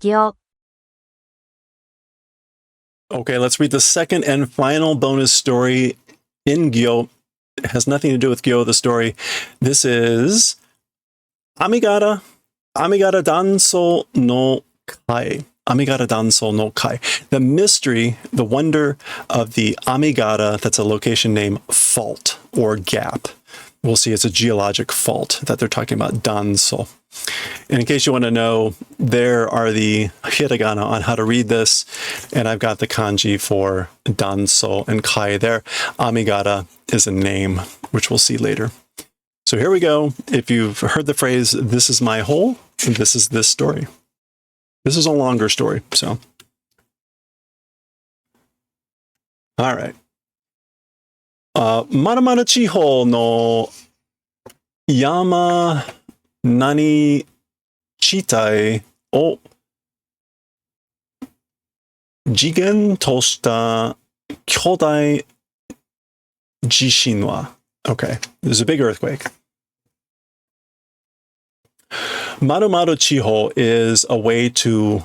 行 Okay, let's read the second and final bonus story in Gyo. It has nothing to do with Gyo, the story. This is Amigara Danso no Kai. Amigara Danso no Kai. The mystery, the wonder of the Amigara, that's a location name, fault or gap. We'll see it's a geologic fault that they're talking about, Danso. And in case you want to know, there are the hiragana on how to read this, and I've got the kanji for Danso and Kai there. Amigara is a name, which we'll see later. So here we go. If you've heard the phrase, this is my hole, this is this story. This is a longer story, so. All right. Maramara Chiho no Yama Nani Chitai o Jigen Toshita Kyodai Jishin wa. Okay, there's a big earthquake. Maru Chiho is a way to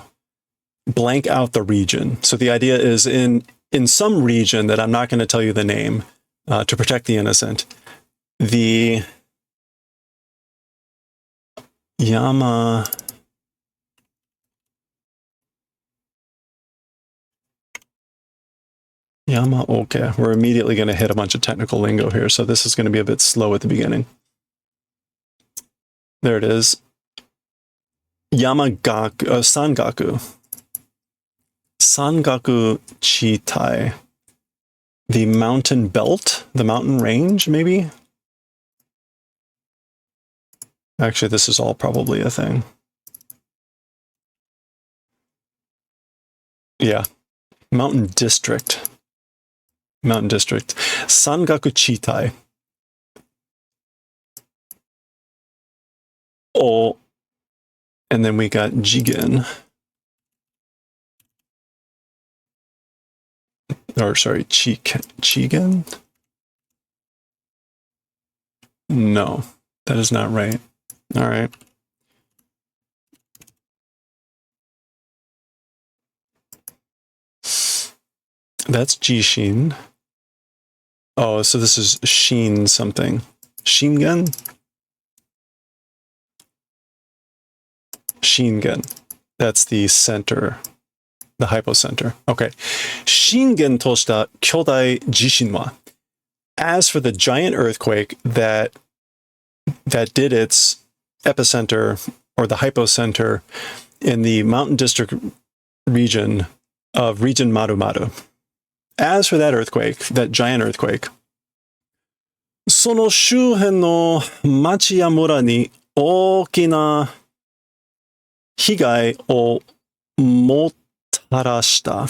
blank out the region. So the idea is in some region that I'm not going to tell you the name to protect the innocent, the Yama okay. We're immediately going to hit a bunch of technical lingo here, so this is going to be a bit slow at the beginning. There it is. Yamagaku, Sangaku. Sangaku Chitai. The mountain belt, the mountain range, maybe? Actually, this is all probably a thing. Yeah. Mountain district. Mountain district. Sangaku Chitai. Oh, and then we got Jigen. Or sorry, Chigen? No, that is not right. All right. That's Jishin. Oh, so this is Shin something. Shingen? Shingen. That's the center, the hypocenter. Okay. Shingen toshita kyodai jishin wa. As for the giant earthquake that did its epicenter or the hypocenter in the mountain district region of region Maru. As for that earthquake, that giant earthquake, その周辺の町や村に大きな被害をもたらした。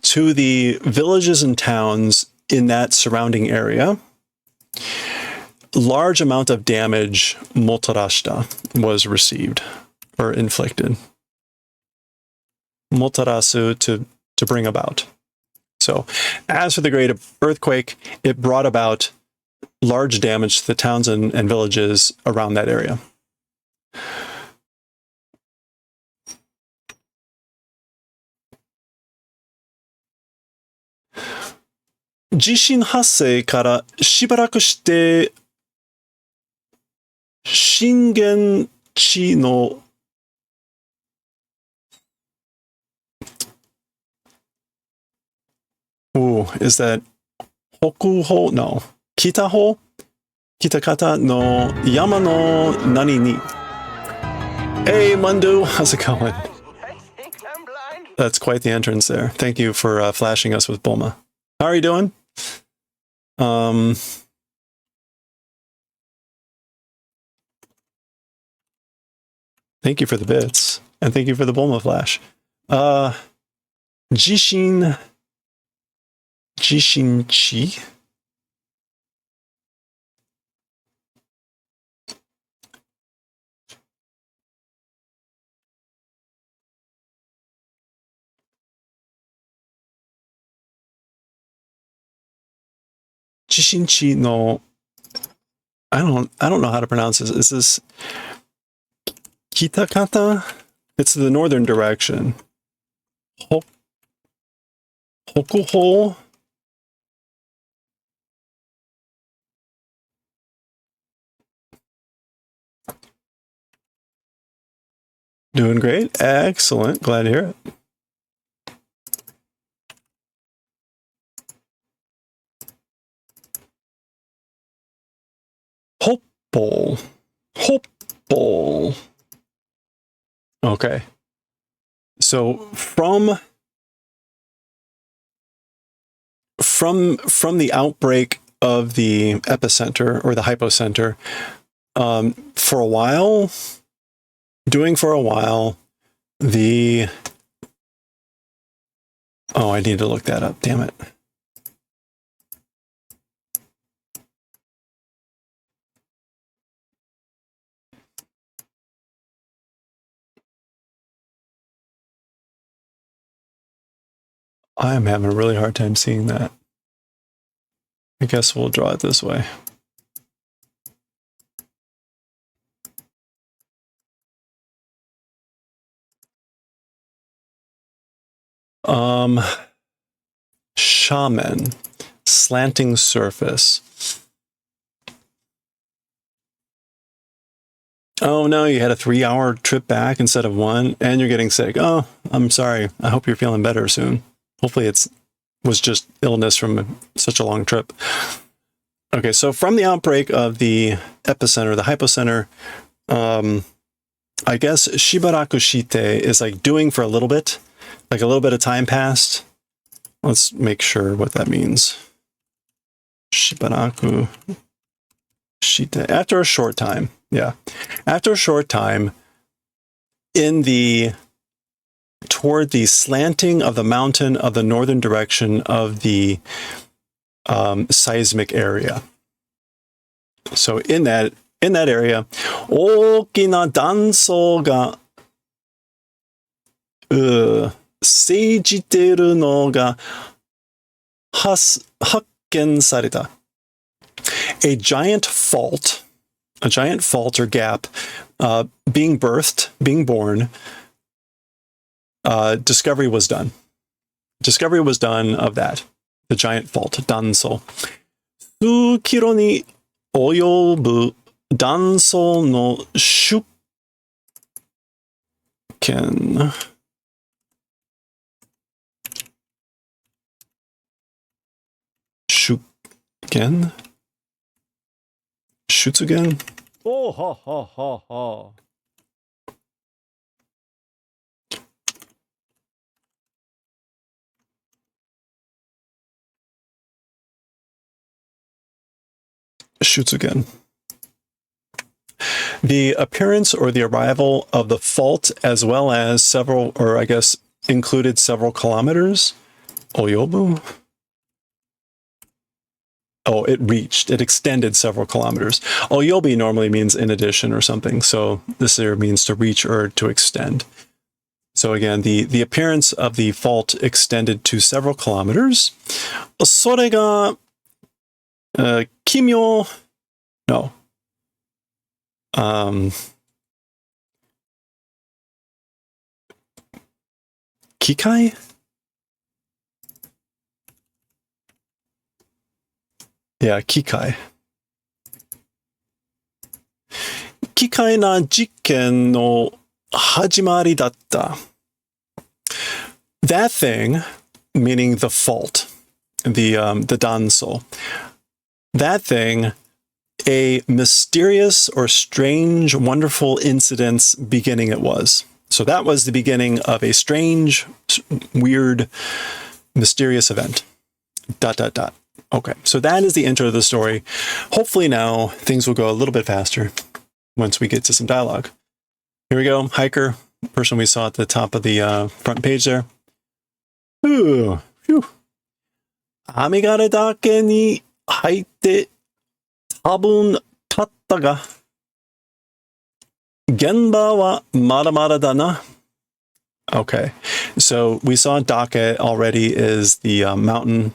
To the villages and towns in that surrounding area, large amount of damage, motarashita, was received or inflicted. Motarasu, to bring about. So, as for the great earthquake, it brought about large damage to the towns and villages around that area. Jishin 発生からしばらくして震源地のOoh, is that Hokuho? No. Kitaho? Kitakata no Yama no Nani ni. Hey, Mundu, how's it going? That's quite the entrance there. Thank you for flashing us with Bulma. How are you doing? Thank you for the bits, and thank you for the Bulma flash. Jishin Chi? Shishinchi no, I don't know how to pronounce this. Is this Kitakata? It's the northern direction. Hokuho? Doing great. Excellent. Glad to hear it. Hopple. Hopple. Okay. So from the outbreak of the epicenter or the hypocenter, for a while, the I need to look that up. Damn it. I am having a really hard time seeing that. I guess we'll draw it this way. Shaman, slanting surface. Oh no, you had a 3-hour trip back instead of 1, and you're getting sick. Oh, I'm sorry. I hope you're feeling better soon. Hopefully was just illness from such a long trip. Okay, so from the outbreak of the epicenter, the hypocenter, I guess shibaraku shite is like doing for a little bit, like a little bit of time passed. Let's make sure what that means. Shibaraku shite. After a short time. Yeah. After a short time, toward the slanting of the mountain of the northern direction of the seismic area. So in that area, 大きな断層が生じているのが発見された。A giant fault or gap, being birthed, being born, discovery was done. Discovery was done of that, the giant fault, danso. 数キロに及ぶ断層の出見。出見? Shutsugen? Oh, ha, ha, ha, ha. Shutsugen. The appearance or the arrival of the fault, as well as several, or I guess included several kilometers. Oyobu? Oh, it extended several kilometers. Oyobi normally means in addition or something, so this here means to reach or to extend. So again, the appearance of the fault extended to several kilometers. それが、奇妙, no. 機械? Yeah, 機械. 機械な実験の始まりだった. That thing, meaning the fault, the danso, that thing, a mysterious or strange, wonderful incident's beginning it was. So that was the beginning of a strange, weird, mysterious event. ... Okay, so that is the intro to the story. Hopefully now things will go a little bit faster once we get to some dialogue. Here we go. Hiker, person we saw at the top of the front page there. Ooh, phew. Amigara dake ni haitte tabun tatta ga genba wa mada da na. Okay, so we saw Dake already is the mountain.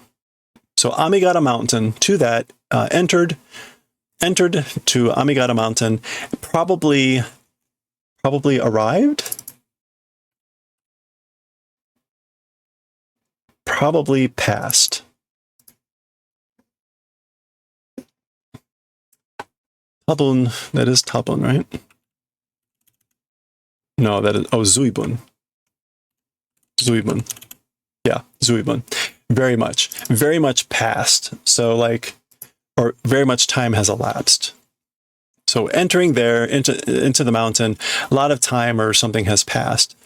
So Amigara Mountain, to that, entered to Amigara Mountain, probably arrived, probably passed. Tabun, that is tabun, right? No, that is, zuibun. Zuibun. Yeah, zuibun. Very much past. So like, or very much time has elapsed. So entering there into the mountain, a lot of time or something has passed.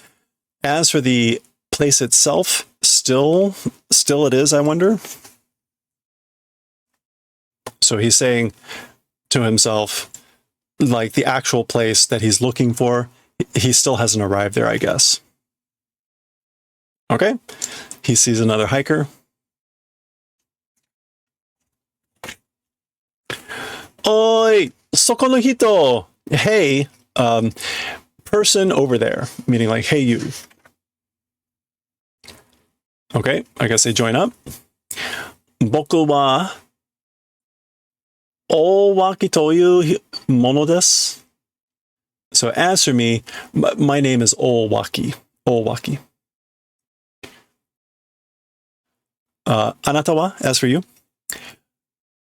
As for the place itself, still it is, I wonder. So he's saying to himself, like the actual place that he's looking for, he still hasn't arrived there, I guess. Okay. He sees another hiker. Oi, soko no hito. Hey, person over there, meaning like, hey, you. Okay, I guess they join up. Boku wa owaki toyu mono desu. So as for me, my name is Owaki. Owaki. Anata wa, as for you?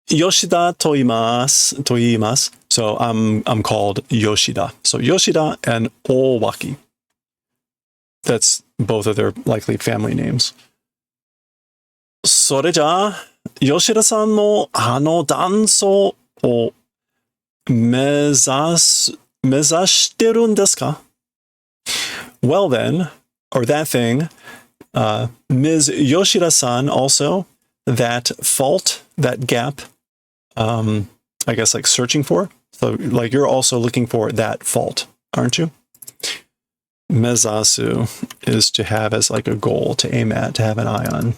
Yoshida toimasu. So I'm called Yoshida. So Yoshida and Owaki. That's both of their likely family names. それじゃあ、吉田さんも断層を目指してるんですか? Well then, or that thing, Ms. Yoshida-san also, that fault, that gap, I guess like searching for. So like you're also looking for that fault, aren't you? Mezasu is to have as like a goal, to aim at, to have an eye on.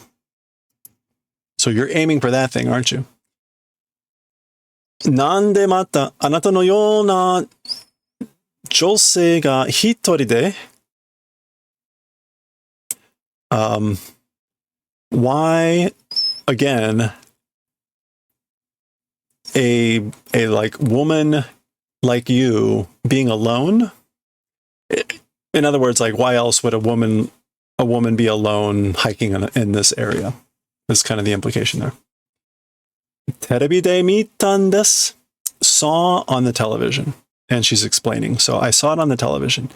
So you're aiming for that thing, aren't you? なんでまたあなたのような女性が一人で why again a like woman like you being alone? In other words, like why else would a woman be alone hiking in this area? That's kind of the implication there. テレビで見たんです. Saw on the television. And she's explaining. So I saw it on the television.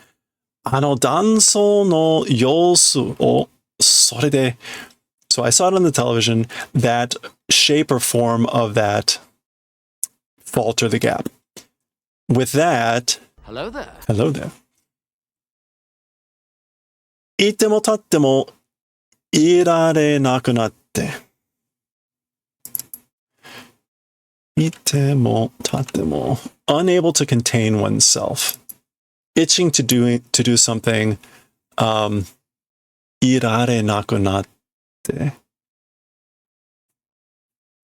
断層の様子をそれで So I saw it on the television, that shape or form of that fault or the gap. With that, Hello there. Hello there. いても立ってもいられなくなって。いても立っても unable to contain oneself. Itching to do something. いられなくなって.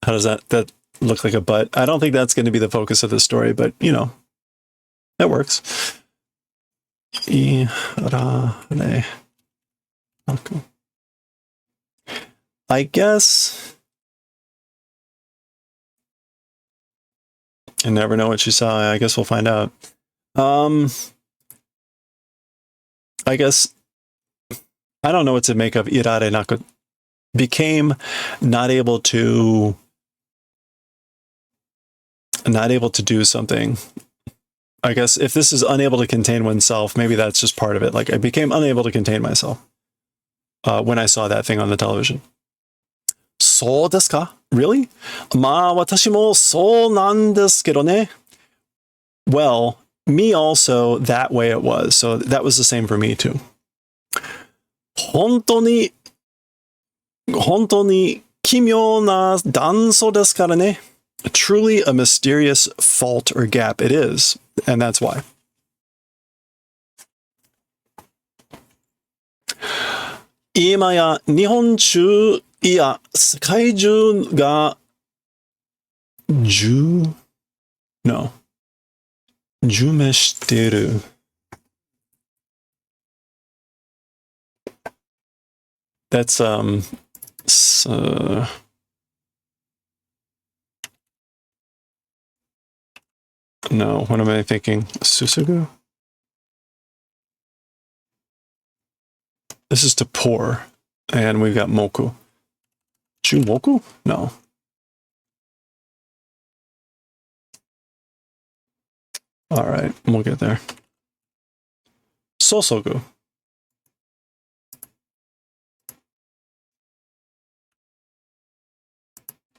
How does that look like a but? I don't think that's going to be the focus of the story, but you know, that works. いられ I guess I never know what she saw. I guess we'll find out. I guess I don't know what to make of irare naku. Became not able to do something. I guess if this is unable to contain oneself, maybe that's just part of it. Like I became unable to contain myself when I saw that thing on the television. そうですか? Really? まあ私もそうなんですけどね. Well, me also, that way it was. So that was the same for me too. 本当に奇妙な断層ですからね. Truly a mysterious fault or gap. It is. And that's why. 今や日本中、いや、世界中が、No. 充命している。That's, No, what am I thinking? Susugu? This is to pour. And we've got moku. Chumoku? No. All right, we'll get there. Sosogu.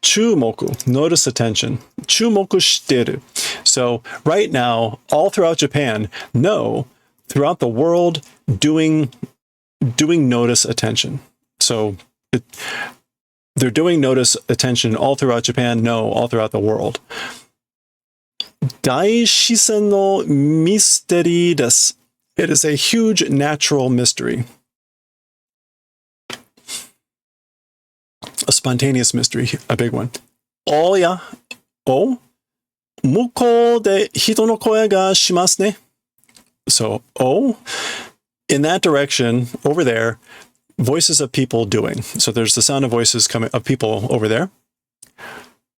Chumoku, notice attention. Chumoku shiteru. So right now, all throughout Japan, no, throughout the world, doing notice attention. So they're doing notice attention all throughout Japan, no, all throughout the world. Daishisen no mystery desu. It is a huge natural mystery. A spontaneous mystery, a big one. Oya, o, mukou de hito no koe ga shimasu ne. So, oh, in that direction, over there, voices of people doing. So there's the sound of voices coming of people over there.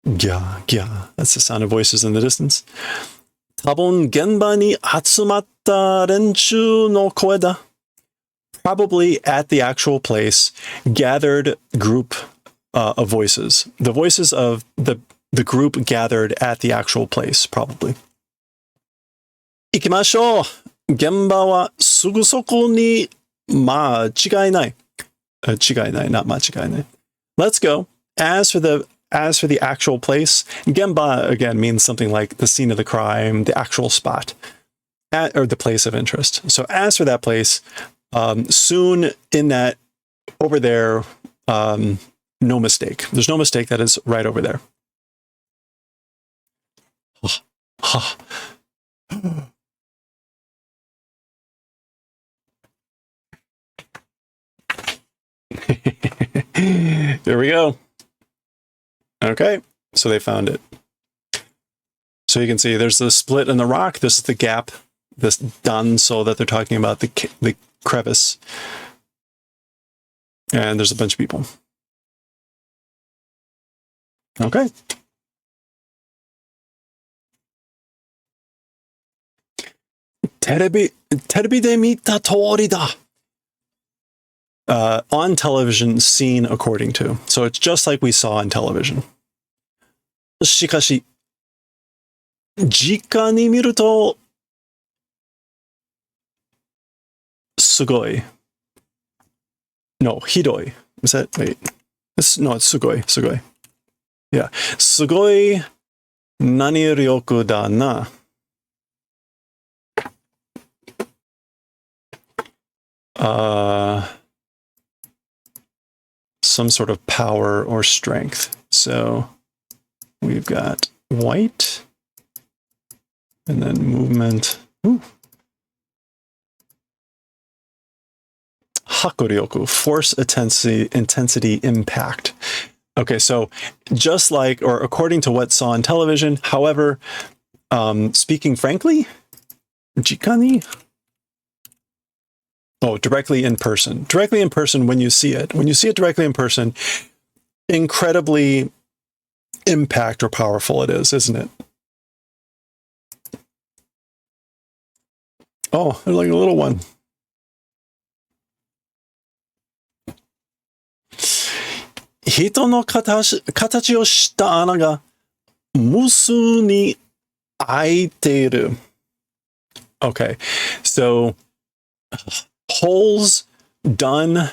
Gya, gya. That's the sound of voices in the distance. Tabon genba ni atsumatta renchu no koe da. Probably at the actual place, gathered group of voices. The voices of the group gathered at the actual place, probably. Ikimashou! Genba wa sugu soko ni machigai nai. Chigai nai, not machigai nai. Let's go. As for the actual place, genba again means something like the scene of the crime, the actual spot, or the place of interest. So as for that place, soon in that over there, no mistake. There's no mistake that is right over there. There we go. Okay, so they found it. So you can see there's the split in the rock. This is the gap, this danso that they're talking about, the crevice. And there's a bunch of people. Okay. Terebi de mita tori da. On television, seen according to. So it's just like we saw on television. Shikashi, jika ni miru to sugoi. No, hidoi. Is that, wait. No, it's sugoi. Yeah. Sugoi nani ryoku da na. Some sort of power or strength. So we've got white and then movement. Ooh. Hakuryoku, force, intensity, impact. Okay, so just like, or according to what saw on television, however, speaking frankly, jikani? Oh, directly in person. Directly in person when you see it. When you see it directly in person, incredibly impact or powerful it is, isn't it? Oh, they're like a little one. Hito no katachi o shita ana ga musu ni aiteiru. Okay, so holes done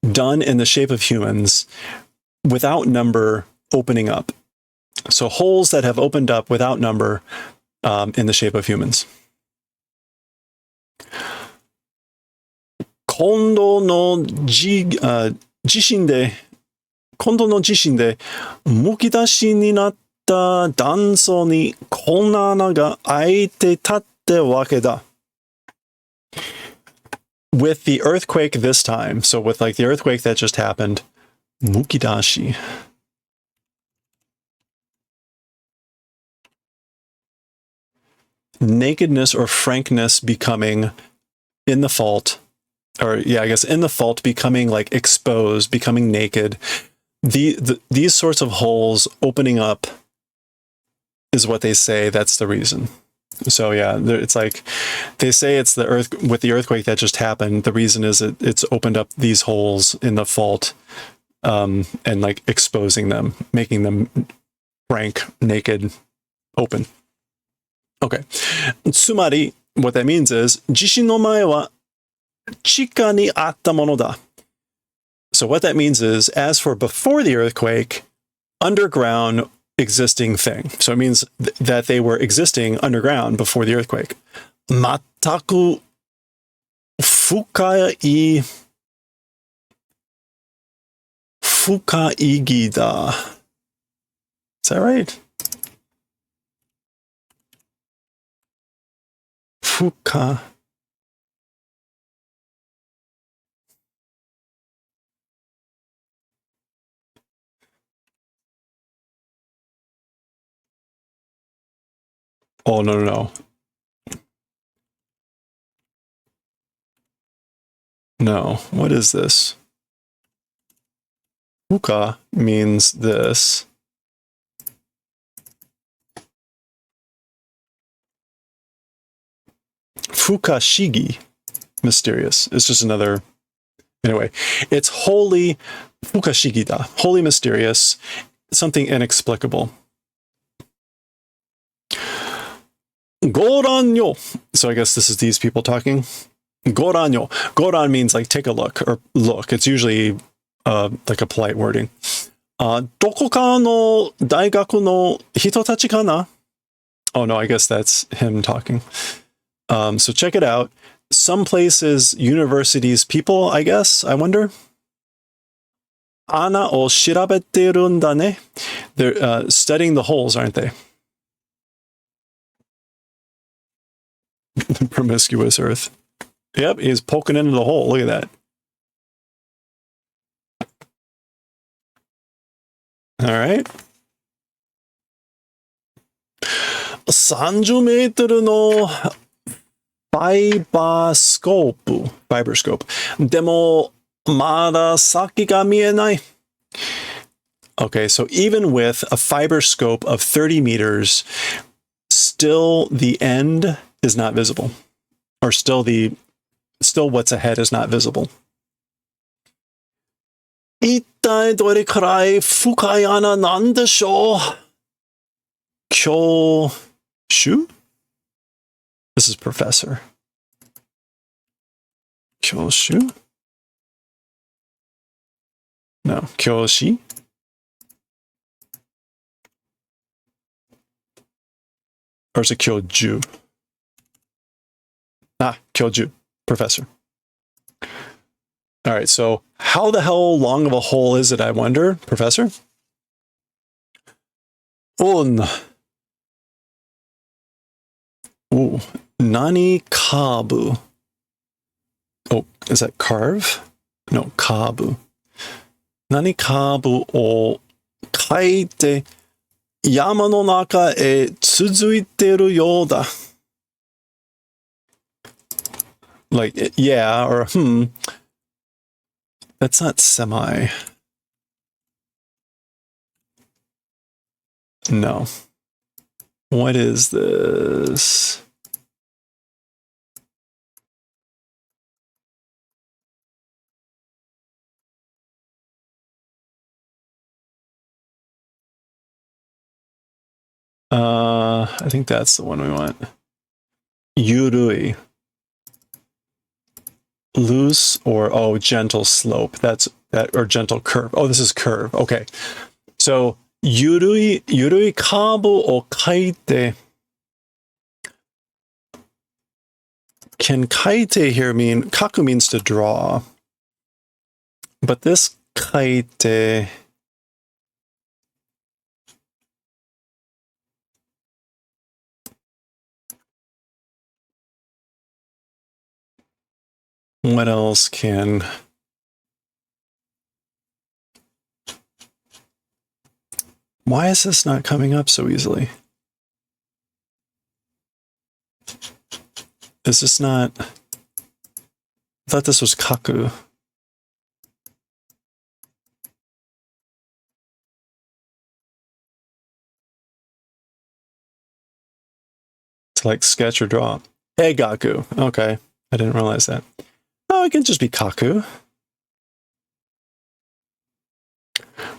in the shape of humans without number opening up. So holes that have opened up without number in the shape of humans. Kondo no jishin de mukidashi ni natta danso ni konna ana ga aite tatte wake da. With the earthquake this time, so with like the earthquake that just happened, mukidashi. Nakedness or frankness becoming in the fault, or yeah, I guess in the fault becoming like exposed, becoming naked. These sorts of holes opening up is what they say. That's the reason. So yeah, it's like they say it's the earthquake that just happened. The reason is it's opened up these holes in the fault, and like exposing them, making them frank, naked, open. Okay. つまり what that means is 地震の前は地下にあったものだ. So what that means is, as for before the earthquake, underground existing thing. So it means that they were existing underground before the earthquake. 全く深いぎだ. Is that right? 深 Oh, no. No. What is this? Fuka means this. Fukashigi, mysterious. It's just another. Anyway, it's wholly fukashigida, wholly mysterious, something inexplicable. Goranyo. So I guess this is these people talking. Goranyo. Goran means like take a look or look. It's usually like a polite wording. Doko no daigaku no hitotachi kana? Oh no, I guess that's him talking. So check it out. Some places, universities, people, I guess, I wonder. Ana o shirabete da ne. They're studying the holes, aren't they? Promiscuous Earth. Yep, he's poking into the hole. Look at that. All right. 30メートルのファイバースコープ。でも、まだ先が見えない. Okay, so even with a fiber scope of 30 meters, still the end is not visible. Or still what's ahead is not visible. 一体どれくらい深い穴なんでしょう? 教授? This is professor. 教授? No, 教師? Or is it 教授? Kyoju, professor. All right, so how the hell long of a hole is it, I wonder, professor? Nani kabu. Oh, is that carve? No, kabu. Nani kabu o kaite yama no naka e tsuzuiteru you da. Like, yeah, or That's not semi. No. What is this? I think that's the one we want. Yurui. Loose or gentle slope. That's that, or gentle curve. Oh, this is curve. Okay. So yurui kabu o kaite. Can kaite here mean, kaku means to draw. But this kaite, what else can... Why is this not coming up so easily? Is this not... I thought this was kaku. To like sketch or draw. Eigaku. Okay. I didn't realize that. Oh, it can just be kaku.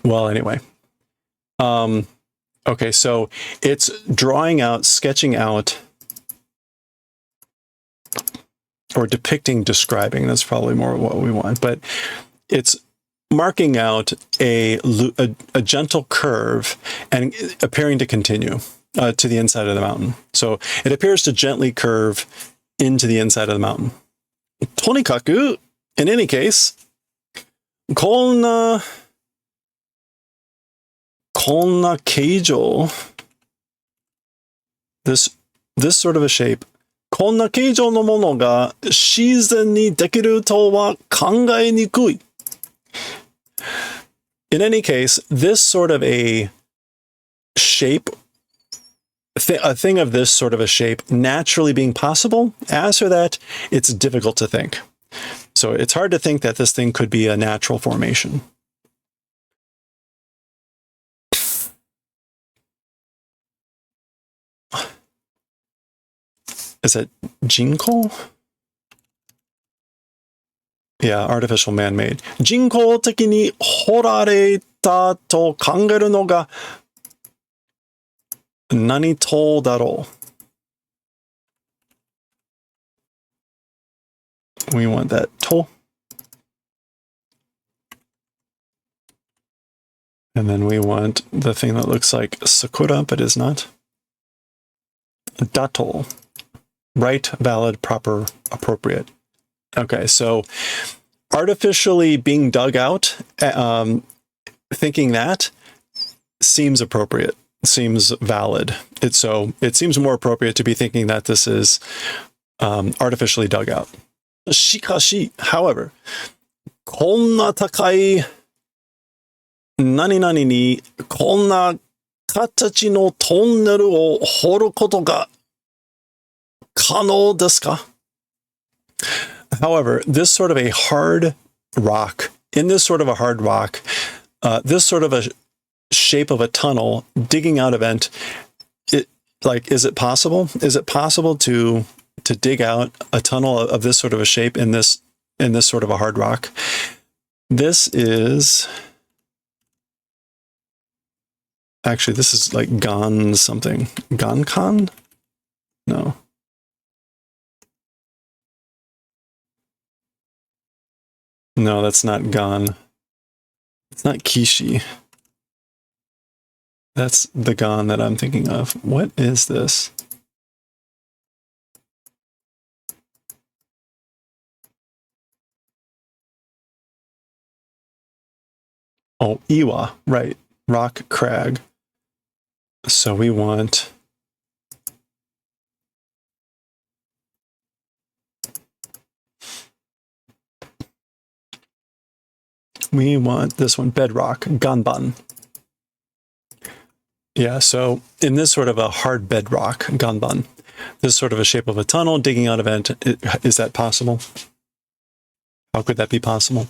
Well, anyway. Okay, so it's drawing out, sketching out, or depicting, describing. That's probably more what we want. But it's marking out a gentle curve and appearing to continue to the inside of the mountain. So it appears to gently curve into the inside of the mountain. Tonikaku, in any case, konna keijo, this sort of a shape, konna keijo no mono ga shizen ni dekiru to wa kangae nikui. In any case, this sort of a shape, a thing of this sort of a shape naturally being possible, as for that, it's difficult to think. So it's hard to think that this thing could be a natural formation. Is it jinko? Yeah, artificial man-made. Jinko teki ni horareta to kangeru no ga nani to daro? We want that to. And then we want the thing that looks like sakura, but is not. Dato. Right, valid, proper, appropriate. Okay, so artificially being dug out, thinking that seems appropriate, seems valid. It seems more appropriate to be thinking that this is artificially dug out. Shikashi, however, konna takai nani nani ni konna katachi no tonneru o horu koto ga kano desu ka? However, this sort of a hard rock, in this sort of a hard rock, this sort of a shape of a tunnel digging out a vent, is it possible? Is it possible to dig out a tunnel of this sort of a shape in this sort of a hard rock? This is actually, this is like Gan something. Gankan? No. No, that's not Gan. It's not Kishi. That's the Gan that I'm thinking of. What is this? Oh, Iwa, right. Rock crag. So we want this one, bedrock, ganban. Yeah, so in this sort of a hard bedrock, ganban, this sort of a shape of a tunnel digging out a vent, is that possible? How could that be possible?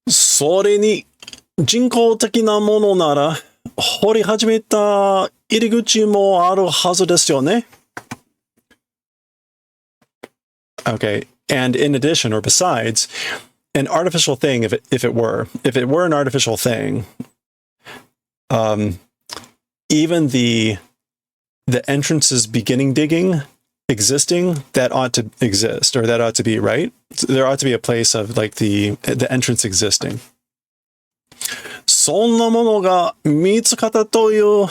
それに人工的なものなら掘り始めた入り口もあるはずですよね. Okay, and in addition or besides, an artificial thing, if it were an artificial thing, even the entrances beginning digging existing, that ought to exist, or that ought to be, right? There ought to be a place of like the entrance existing. そんなものが見つかったという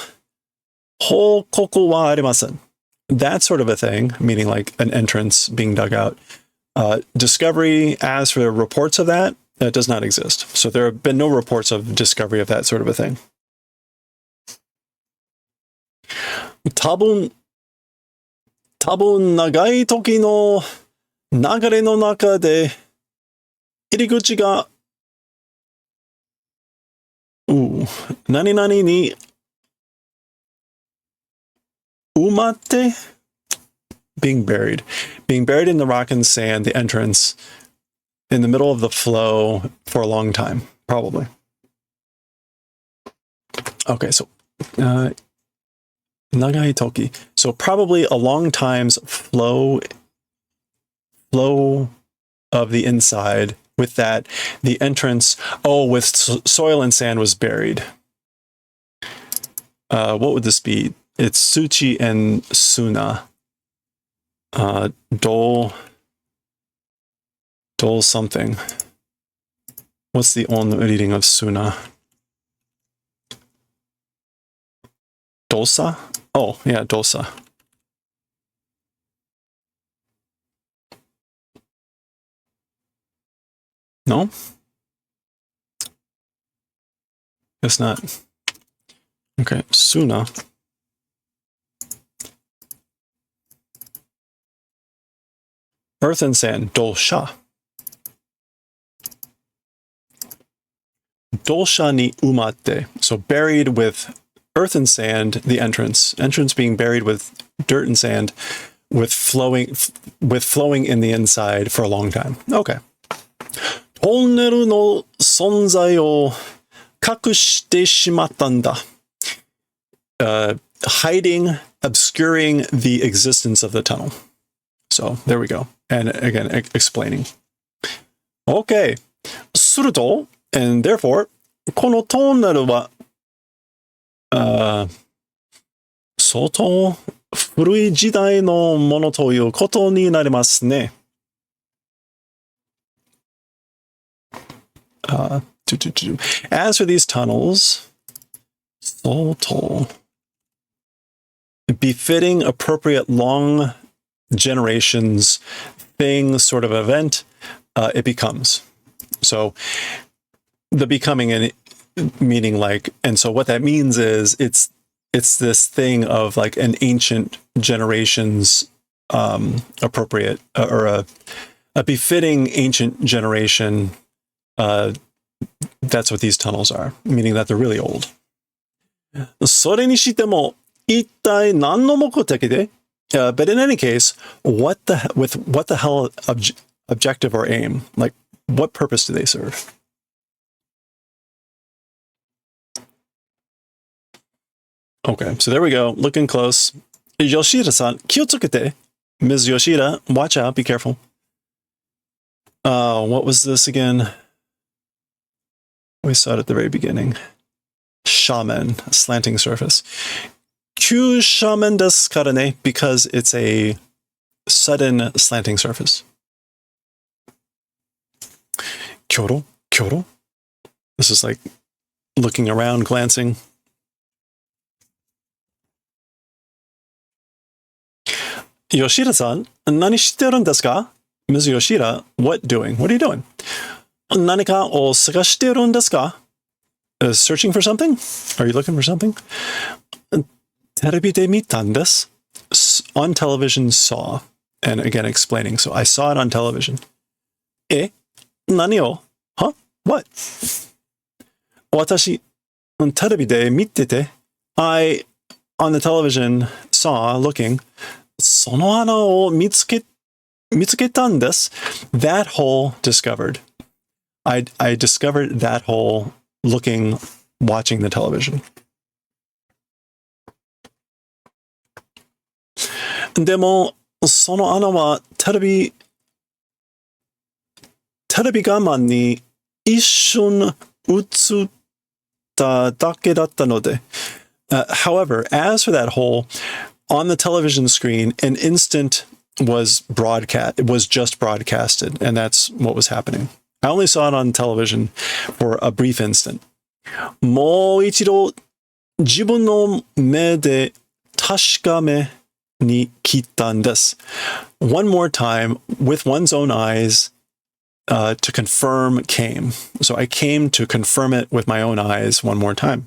報告はありません. That sort of a thing, meaning like an entrance being dug out. Discovery, as for reports of that, that does not exist. So there have been no reports of discovery of that sort of a thing. 多分長い時の流れの中で入り口が何々に埋まって being buried in the rock and sand, the entrance in the middle of the flow for a long time, probably. Okay, so Nagai toki. So probably a long time's flow of the inside. With that, the entrance, with soil and sand was buried. What would this be? It's Suchi and Suna. Dole something. What's the on reading of Suna? Dosa? Oh, yeah, dosa. No? Guess not. Okay, Suna. Earth and sand, dosha. Dosha ni umate. So buried with earth and sand, the entrance. Entrance being buried with dirt and sand, with flowing in the inside for a long time. Okay. トンネルの存在を隠してしまったんだ。Hiding, obscuring the existence of the tunnel. So there we go. And again, explaining. Okay. すると、and therefore, このトンネルは、相当古い時代のものということになりますね。As for these tunnels, so tall, befitting appropriate long generations thing sort of event, it becomes. So the becoming meaning like, and so what that means is it's this thing of like an ancient generation's appropriate or a befitting ancient generation. That's what these tunnels are, meaning that they're really old. それにしても一体何の目的で? But in any case, what the hell objective or aim? Like, what purpose do they serve? Okay, so there we go. Looking close. Yoshida-san, 気をつけて. Ms. Yoshida, watch out, be careful. What was this again? We saw it at the very beginning. Shaman, slanting surface. Kyu shaman desu kara ne, because it's a sudden slanting surface. Kyoro? Kyoro? This is like looking around, glancing. Yoshida-san, 何してるんですか? Ms. Yoshida, what doing? What are you doing? 何かを探してるんですか? Searching for something? Are you looking for something? テレビで見たんです. On television, saw. And again, explaining. So I saw it on television. 何を? Huh? What? 私、テレビで見てて. I, on the television, saw, looking, その穴を見つけたんです. That hole discovered. I discovered that hole looking, watching the television. でも、その穴はテレビ画面に一瞬映っただけだったので。However, as for that hole, on the television screen, an instant was just broadcasted, and that's what was happening. I only saw it on television for a brief instant. もう一度自分の目で確かめに来たんです. One more time, with one's own eyes, to confirm came. So I came to confirm it with my own eyes one more time.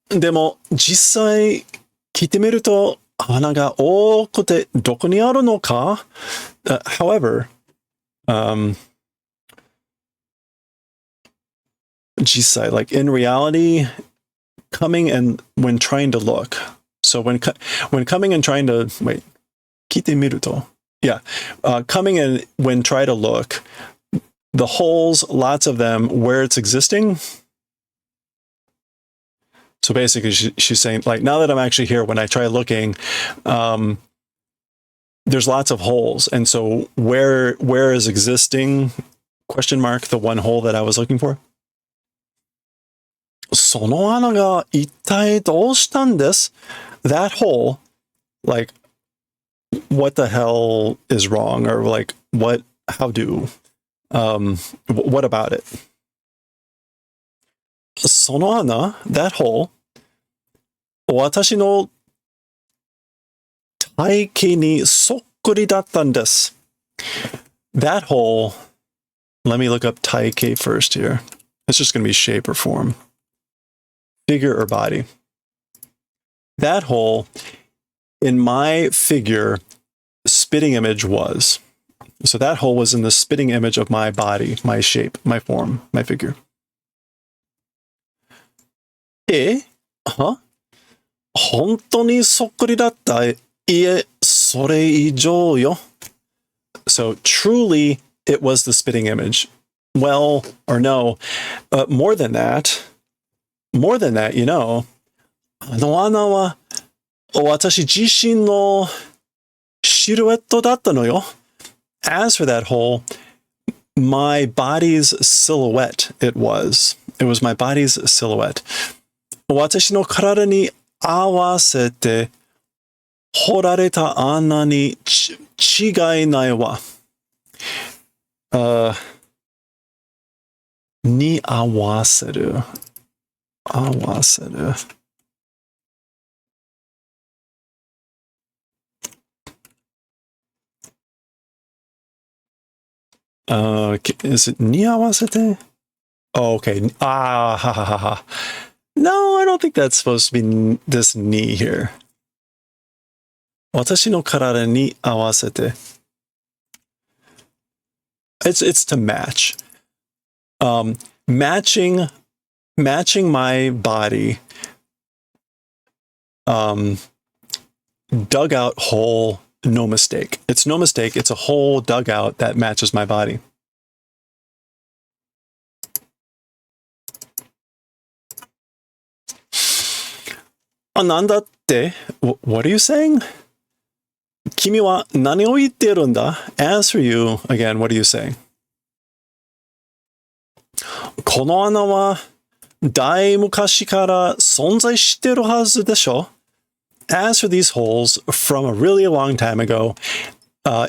でも実際聞いてみると穴が多くてどこにあるのか? However, 実際, like in reality, coming and when trying to look. So when coming and trying to wait, 聞いてみると, yeah, coming and when try to look, the holes, lots of them, where it's existing. So basically, she's saying, like, now that I'm actually here, when I try looking, there's lots of holes. And so where is existing, question mark, the one hole that I was looking for? その穴が一体どうしたんです? That hole, like, what the hell is wrong? Or like, what, how do, what about it? その穴, that hole, 私の体型にそっくりだったんです. That hole, let me look up 体型 first here. It's just going to be shape or form. Figure or body. That hole, in my figure, spitting image was. So that hole was in the spitting image of my body, my shape, my form, my figure. は? 本当にそっくりだった。いえ、それ以上よ. So truly, it was the spitting image. Well, or no, more than that, you know, あの穴は私自身のシルエットだったのよ. As for that hole, my body's silhouette, it was. It was my body's silhouette. 私の体に合わせて掘られた穴に違いないわ。に合わせる。合わせる。Is it に合わせて? Oh, okay. Ha ha ha ha. No, I don't think that's supposed to be this ni here. 私の体に合わせて. It's to match. Matching my body. Dugout hole, no mistake. It's no mistake. It's a hole dugout that matches my body. Anandate, what are you saying? 君は何を言っているんだ? As for you, again, what are you saying? この穴は大昔から存在しているはずでしょ? As for these holes, from a really long time ago,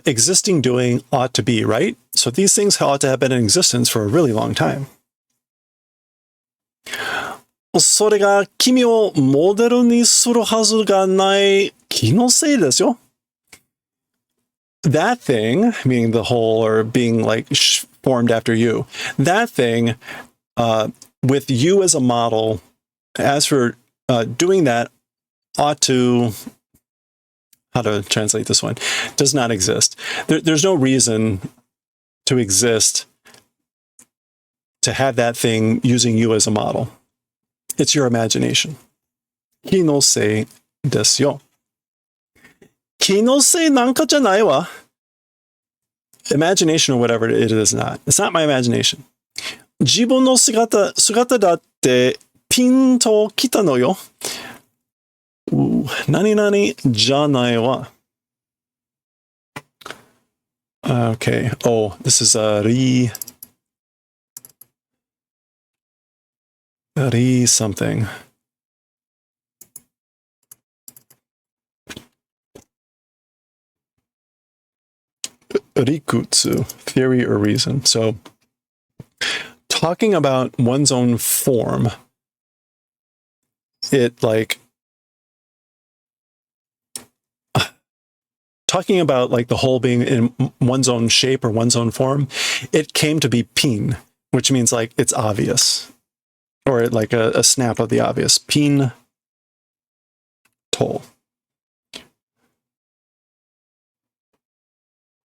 existing doing ought to be, right? So these things ought to have been in existence for a really long time. それが君をモデルにするはずがない気のせいですよ. That thing, meaning the whole or being like formed after you, that thing, with you as a model, as for doing that, ought to, how to translate this one, does not exist. There's no reason to exist to have that thing using you as a model. It's your imagination. 気のせいですよ. 気のせいなんかじゃないわ. Imagination or whatever it is not. It's not my imagination. 自分の姿だってピンときたのよ. 何々じゃないわ. Okay. Oh, this is re something. Rikutsu, theory or reason. So, talking about one's own form, it like talking about like the whole being in one's own shape or one's own form, it came to be pin, which means like it's obvious, or like a snap of the obvious. Pin toll.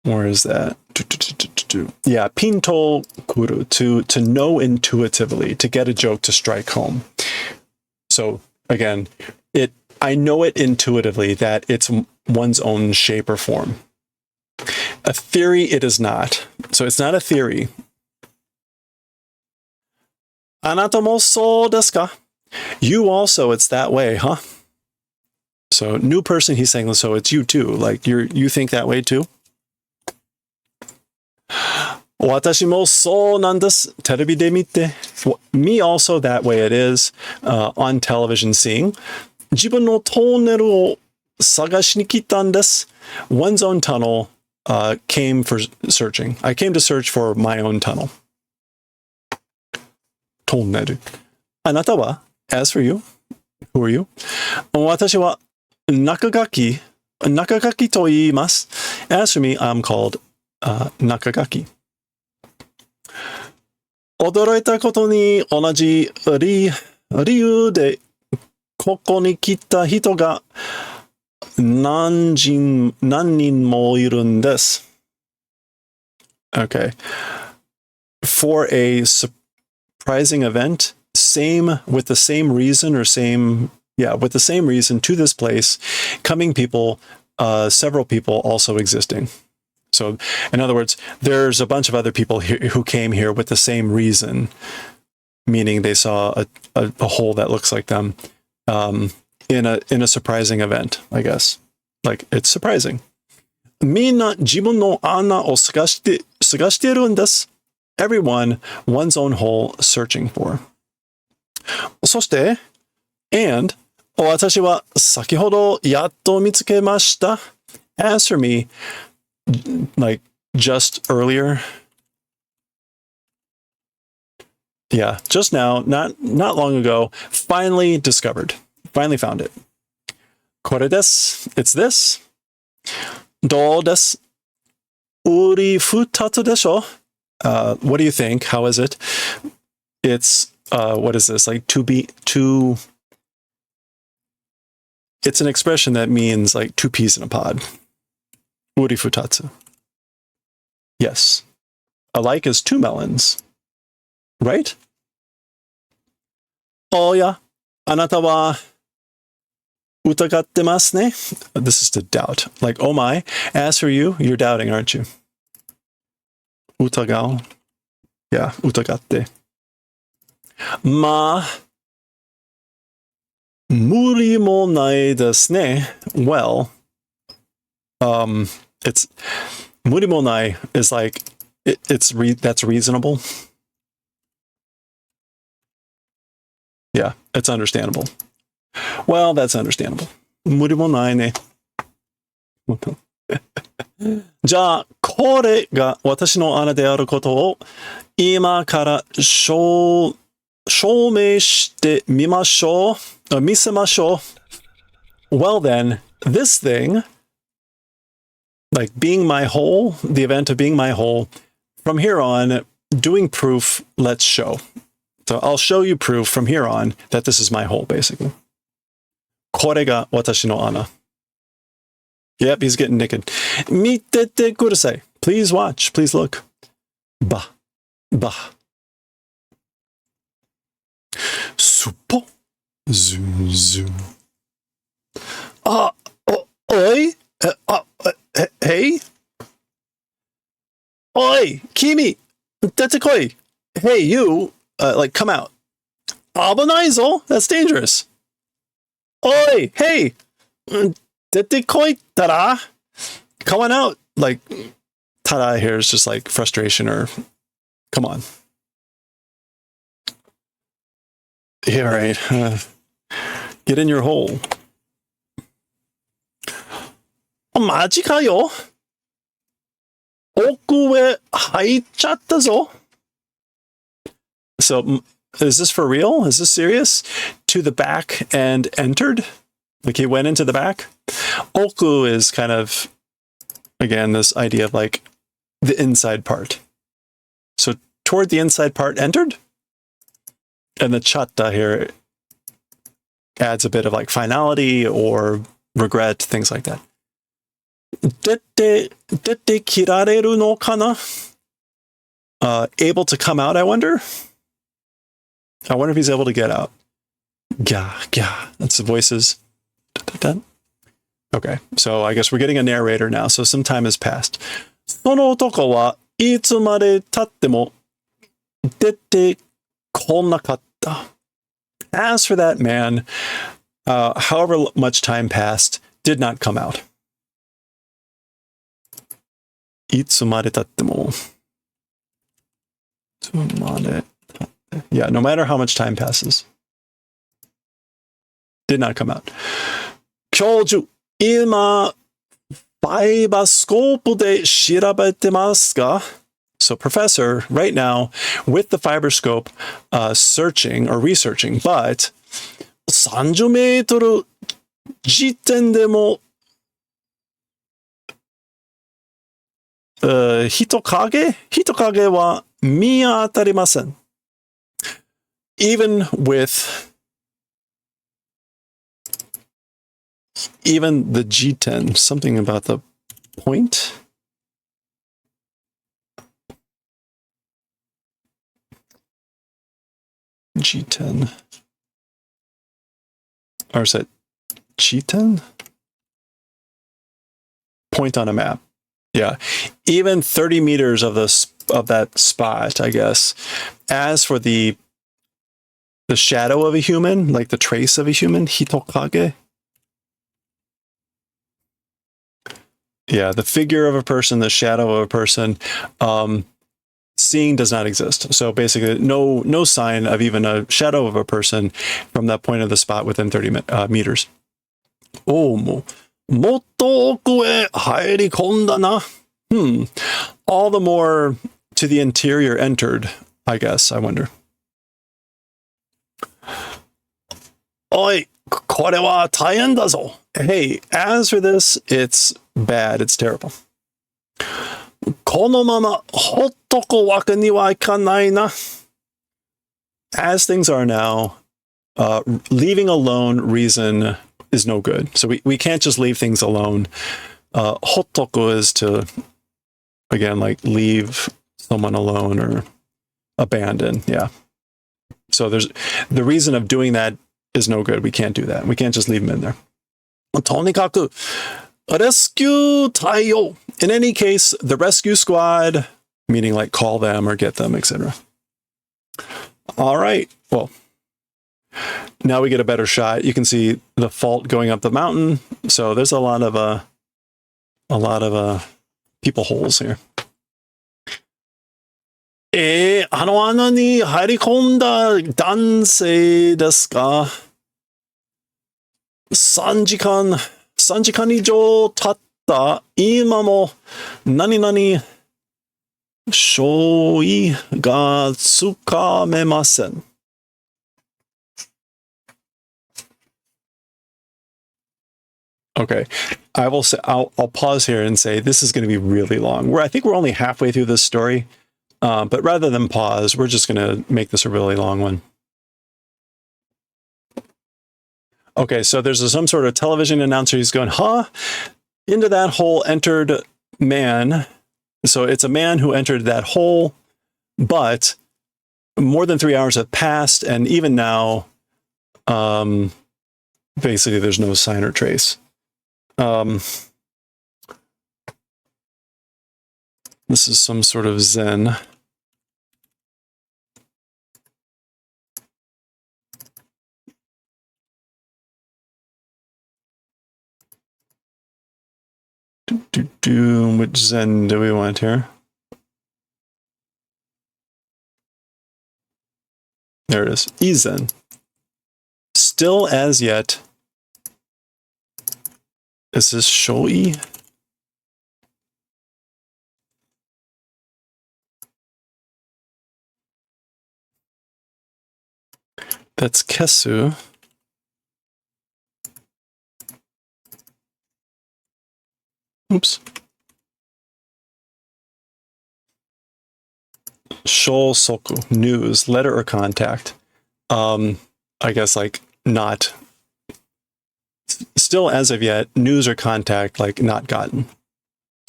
Where is that? Yeah, pintol kuru, to know intuitively, to get a joke to strike home. So again, I know it intuitively that it's one's own shape or form. A theory, it is not. So it's not a theory. あなたもそうですか? You also, it's that way, huh? So new person, he's saying, so it's you too. Like you think that way too? 私もそうなんです。テレビで見て。Me also that way it is. On television seeing. 自分のトンネルを探しに来たんです。One's own tunnel came for searching. I came to search for my own tunnel. トンネル。あなたは As for you, who are you? 私は中垣と言います。As for me, I'm called中垣。驚いたことに同じ理由でここに来た人が何人もいるんです。Okay. For a surprising event, with the same reason with the same reason to this place, coming people, several people also existing. So, in other words, there's a bunch of other people who came here with the same reason, meaning they saw a hole that looks like them in a surprising event, I guess. Like, it's surprising. みんな自分の穴を探しているんです。Everyone, one's own hole searching for. そして、and 私は先ほどやっと見つけました。As for me, like just earlier. Yeah, just now, not long ago, finally discovered. Finally found it. これです。It's this. どうです。売り二つでしょ? What do you think? How is it? It's what is this? Like it's an expression that means like two peas in a pod. Uri futatsu. Yes. Alike is two melons. Right? Oh yeah. あなたは疑ってますね. This is to doubt. Like, oh my. As for you, you're doubting, aren't you? 疑う. Yeah, 疑って. まあ、無理もないですね. Well, it's 無理もない is like that's reasonable. Yeah, it's understandable. Well, that's understandable. 無理もないね。じゃあ、これが私の穴であることを今から証明してみましょう。見せましょう。Well then, this thing, like being my hole, the event of being my hole, from here on, doing proof, let's show. So I'll show you proof from here on that this is my hole, basically. これが私の穴。Yep, he's getting naked. 見ててください. Please watch. Please look. Bah. Suppo. Zoom, zoom. Oi? Hey? Oi, Kimi! 出てこい! Hey, you! Like, come out. 危ないぞ! That's dangerous. Oi! Hey! 出てこいたら? Come on out. Like, tada here is just like frustration or, come on. Yeah, right. Get in your hole. マジかよ? 奥へ入っちゃったぞ. So, is this for real? Is this serious? To the back and entered? Like he went into the back? Oku is kind of, again, this idea of like the inside part. So toward the inside part entered? And the chatta here adds a bit of like finality or regret, things like that. 出て切られるのかな? Able to come out, I wonder? I wonder if he's able to get out. Yeah. That's the voices. Okay, so I guess we're getting a narrator now, so some time has passed. その男はいつまで経っても出てこなかった. As for that man, however much time passed, did not come out. いつまで経っても。Yeah, no matter how much time passes. Did not come out. 教授、今、ファイバースコープで調べてますか? So, professor, right now, with the fiber scope, searching or researching, but 30メートル時点でも、人影は見当たりません。Even the G10, something about the point? G10. Or is it G10? Point on a map. Yeah. Even 30 meters of that spot, I guess. As for the shadow of a human, like the trace of a human, hitokage. Yeah, the figure of a person, the shadow of a person, seeing does not exist. So basically, no sign of even a shadow of a person from that point of the spot within 30 meters. Oh, もっと奥へ入り込んだな. All the more to the interior entered, I guess, I wonder. おい、これは大変だぞ. Hey, as for this, it's bad. It's terrible. このままほっとくわけにはいかないな. As things are now, leaving alone reason is no good. So we can't just leave things alone. Hottoku is to, again, like leave someone alone or abandon. Yeah. So there's the reason of doing that is no good. We can't do that. We can't just leave them in there. とにかく rescue 隊よ. In any case, the rescue squad, meaning like call them or get them, etc. All right. Well, now we get a better shot. You can see the fault going up the mountain. So there's a lot of people holes here. あの穴に入り込んだ男性ですか? 3時間以上経った今も何々所以がつかめません. Okay, I'll pause here and say this is going to be really long. I think we're only halfway through this story, but rather than pause, we're just going to make this a really long one. Okay, so there's some sort of television announcer. He's going, huh? Into that hole entered man. So it's a man who entered that hole, but more than 3 hours have passed, and even now, basically there's no sign or trace. This is some sort of Zen. Which Zen do we want here? There it is. Izen. Still as yet. Is this Shoi? That's Kesu. Oops. Shosoku, news, letter or contact. I guess like not. Still as of yet, news or contact like not gotten.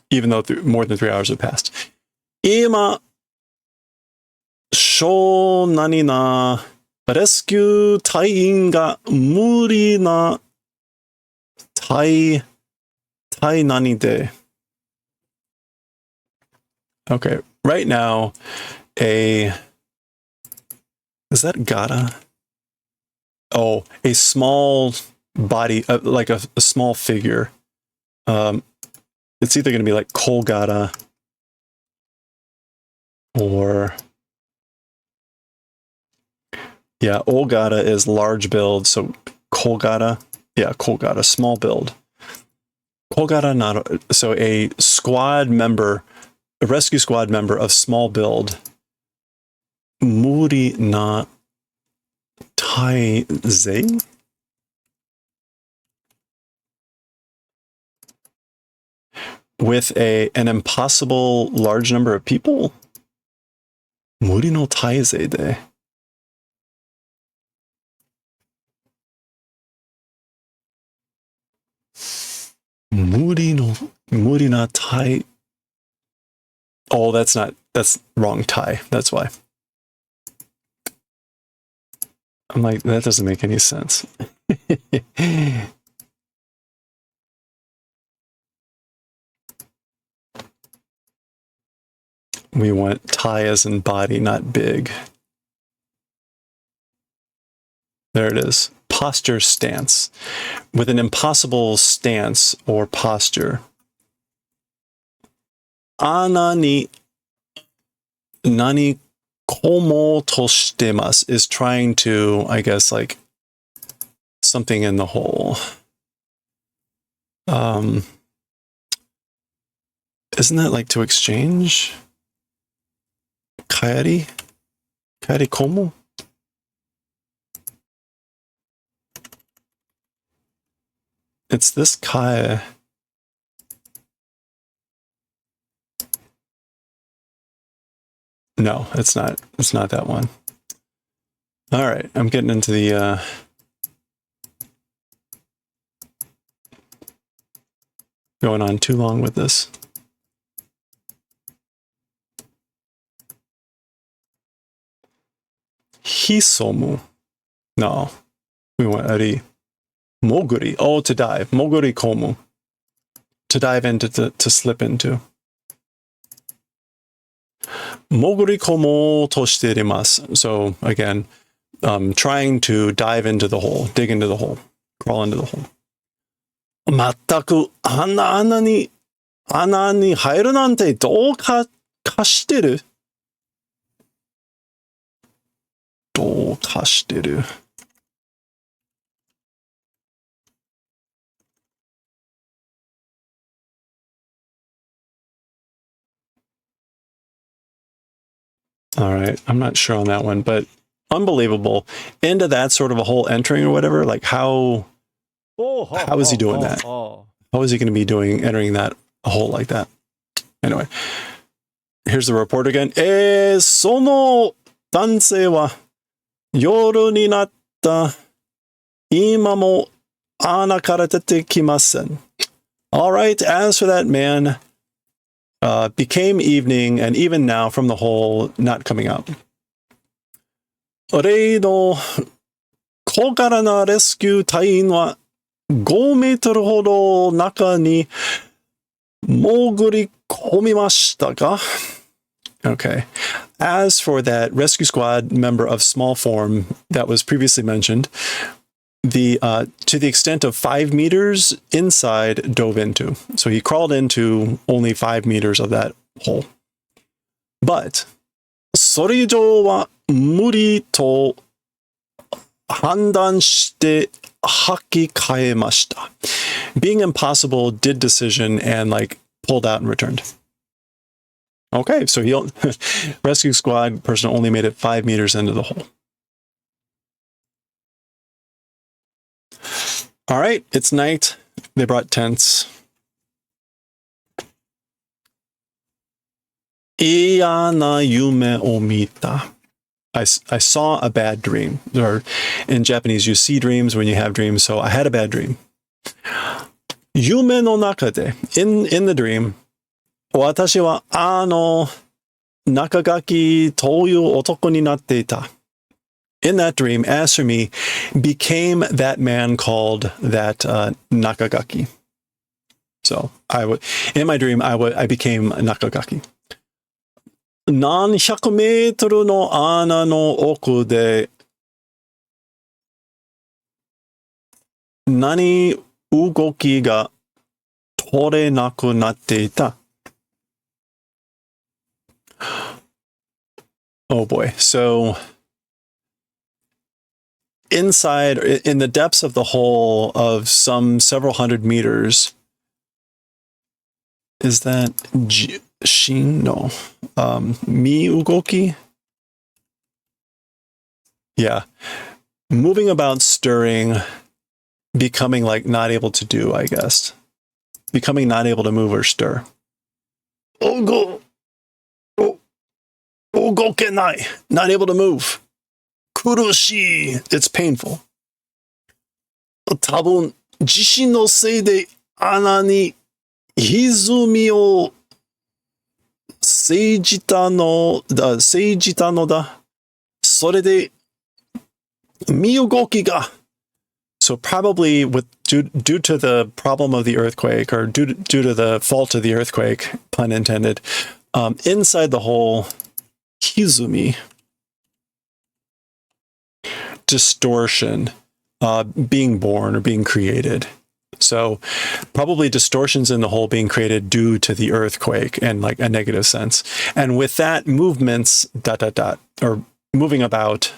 Even though more than 3 hours have passed. Ima sho nani na rescue 隊員が無理な隊nani de. Okay, right now, is that Gata? Oh, a small body, like a small figure. It's either going to be like Kolgata or yeah, Olgata is large build, so Kolgata, yeah, Kolgata, small build. Kolgata not so a squad member, a rescue squad member of small build. Muri na Taizei? With an impossible large number of people? Muri no Taizei de. Muri na Tai. Oh, that's wrong Tai. That's why. I'm like, that doesn't make any sense. We want Tai as in body, not big. There it is. Posture stance. With an impossible stance or posture. Ana ni nani komo to shitemasu is trying to, I guess, like something in the hole. Isn't that like to exchange? Kaeri? Kaeri komo? It's this Kai. No, it's not. It's not that one. All right, I'm getting into the going on too long with this. Hisomu. No, we want Ari. Moguri. Oh, to dive. Moguri komu. To dive into, to slip into. Moguri komo to shitemasu. So again, trying to dive into the hole, dig into the hole, crawl into the hole. Mattaku ana ni hairu nante dou kashiteru? Dou kashiteru. All right, I'm not sure on that one, but unbelievable. Into that sort of a hole entering or whatever, like how is he doing that? How is he going to be entering that hole like that? Anyway, here's the report again. Sono dansei wa yoru ni natta ima mo ana kara tete kimasen. All right, as for that man, became evening, and even now from the hole, not coming out. Rei no kokara na rescue taiin wa 5 meter hodo naka ni moguri komimashita ka? Okay. As for that rescue squad member of small form that was previously mentioned, to the extent of 5 meters inside dove into. So he crawled into only 5 meters of that hole. But それ以上は無理と判断して吐き替えました. Being impossible, did decision and like pulled out and returned. Okay, so he rescue squad person only made it 5 meters into the hole. All right, it's night. They brought tents. Iyana yume o mita. I saw a bad dream. Or in Japanese, you see dreams when you have dreams. So I had a bad dream. Yume no naka de. In the dream, watashi wa nakagaki toyu otoko ni natte ita. In that dream, as for me, became that man called that Nakagaki. So in my dream, I became Nakagaki. 何百メートルの穴の奥で何動きが取れなくなっていた? Oh boy. So inside, in the depths of the hole of some several hundred meters, is that Shin? No. Mi ugoki? Yeah. Moving about, stirring, becoming like not able to do, I guess. Becoming not able to move or stir. Ugokenai. Not able to move. Kurushi. It's painful. 多分、地震のせいで穴に歪みを生じたのだ。それで、身動きが。So probably due to the problem of the earthquake, or due to the fault of the earthquake, pun intended, inside the hole, hizumi, distortion, being born or being created. So probably distortions in the hole being created due to the earthquake in like a negative sense. And with that, movements, or moving about.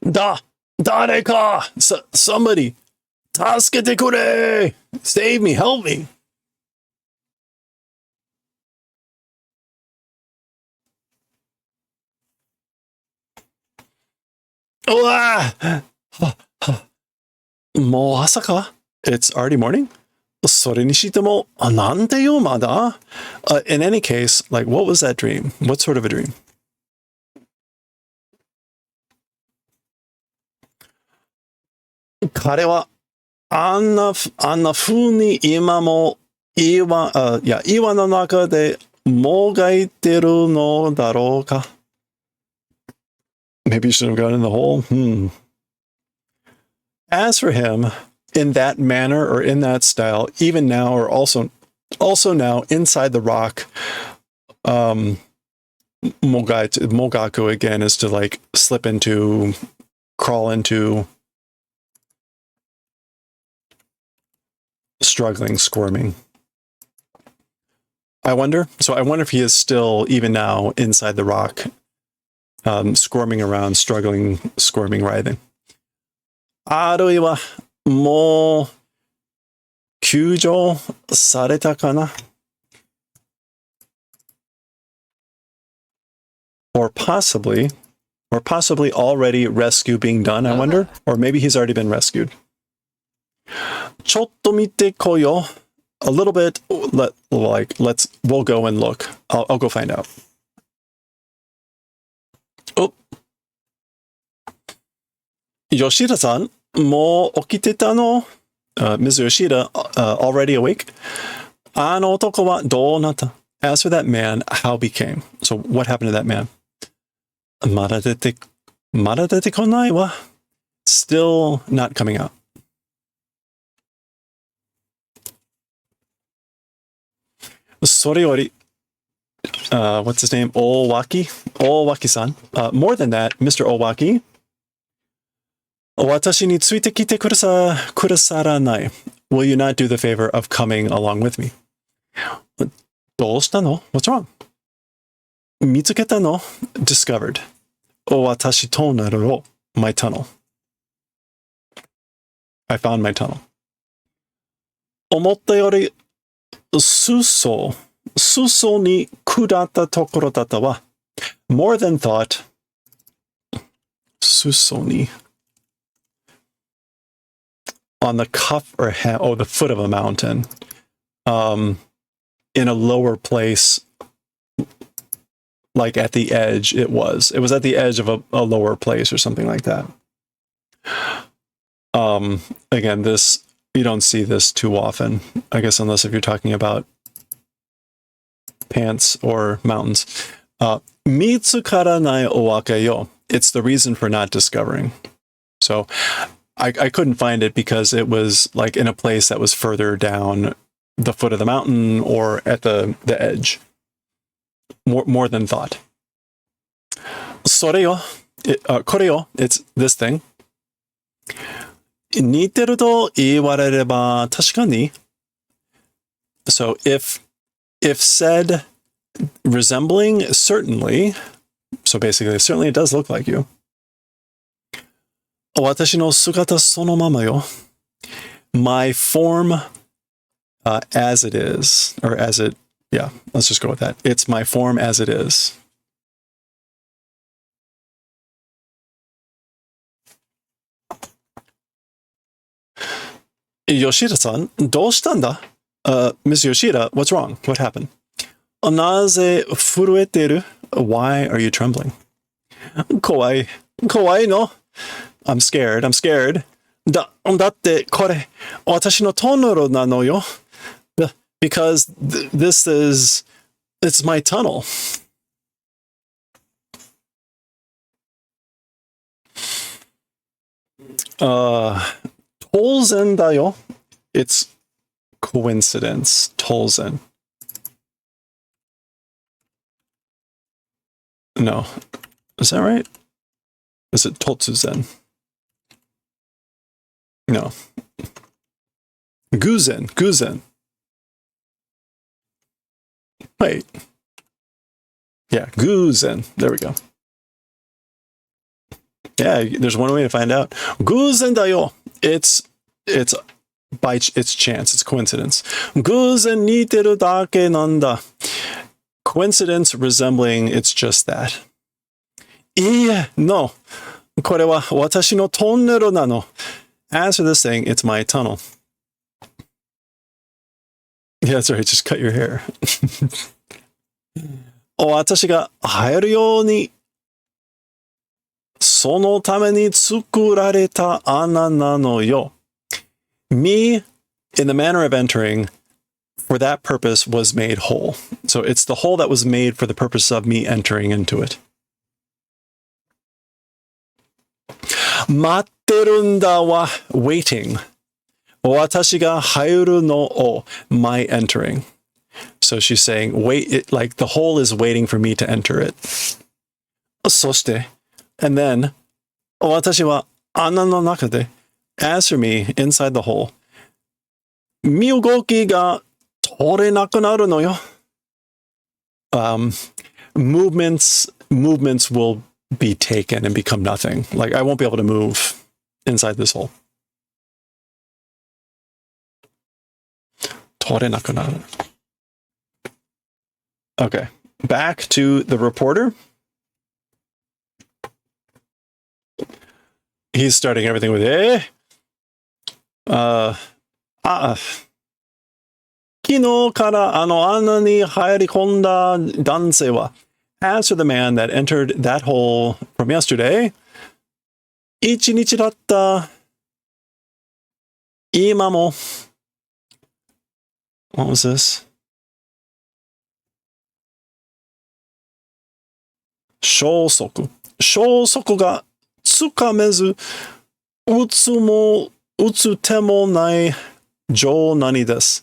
Dareka! Somebody! 助けてくれ! Save me! Help me! Mo asaka? It's already morning? それにしても、なんでよ、まだ? In any case, like, what was that dream? What sort of a dream? 彼はあんな風に今も岩の中でもがいてるのだろうか? Maybe you should have gone in the hole. As for him, in that manner or in that style, even now or also now inside the rock, mogaku again is to like slip into, crawl into, struggling, squirming. I wonder if he is still, even now, inside the rock, squirming around, struggling, squirming, writhing. あるいは、もう、救助されたかな? Or possibly already rescue being done, I wonder? Or maybe he's already been rescued. ちょっと見てこよう. A little bit, we'll go and look. I'll go find out. Oh. Yoshida-san, もう起きてたの? Ms. Yoshida, already awake? あの男はどうなった? As for that man, how became? So what happened to that man? まだ出てこないわ. Still not coming out. それより what's his name? Owaki-san. More than that, Mr. Owaki. 私についてきてくださらない. Will you not do the favor of coming along with me? どうしたの? What's wrong? 見つけたの? Discovered. 私トンネルを my tunnel. I found my tunnel. 思ったより裾に下ったところだったわ. More than thought. 裾に on the cuff or the foot of a mountain. In a lower place, like at the edge, it was at the edge of a lower place or something like that. Again, this, you don't see this too often, I guess, unless if you're talking about pants or mountains. Mitsukaranai owake yo. It's the reason for not discovering. So I couldn't find it because it was like in a place that was further down the foot of the mountain or at the edge. More than thought. それよ. koreo, it's this thing. 似てると言われれば確かに. So if said resembling, certainly. So basically, certainly it does look like you. 私の姿そのままよ. My form as it is, or as it, yeah, let's just go with that. It's my form as it is. Yoshida-san, どうしたんだ? Miss Yoshida, what's wrong? What happened? なぜ震えてる? Why are you trembling? 怖いの? I'm scared. だってこれ私のトンネルなのよ. Because it's my tunnel. Tolzen だよ. It's coincidence. Tolzen. No. Is that right? Is it Totsuzen? No. Guzen. Wait. Yeah, Guzen. There we go. Yeah, there's one way to find out. Guzen da yo. It's chance. It's coincidence. Guzen niteru dake nanda. Coincidence resembling, it's just that. No. これは私のトンネルなの. As for this thing, it's my tunnel. Yeah, that's right. Just cut your hair. 私が入るようにそのために作られた穴なのよ. Me, in the manner of entering, for that purpose was made whole. So it's the hole that was made for the purpose of me entering into it. 待ってるんだは waiting. 私が入るのを my entering. So she's saying, wait, like the hole is waiting for me to enter it. そして and then 私は穴の中で as for me, inside the hole, 身動きが取れなくなるのよ. Movements will be taken and become nothing. Like I won't be able to move inside this hole. 取れなくなる. Okay, back to the reporter. He's starting everything with昨日から穴に入り込んだ男性は as for the man that entered that hole from yesterday, 一日だった。今も What was this? 消息がつかめず、打つ手もない状態です。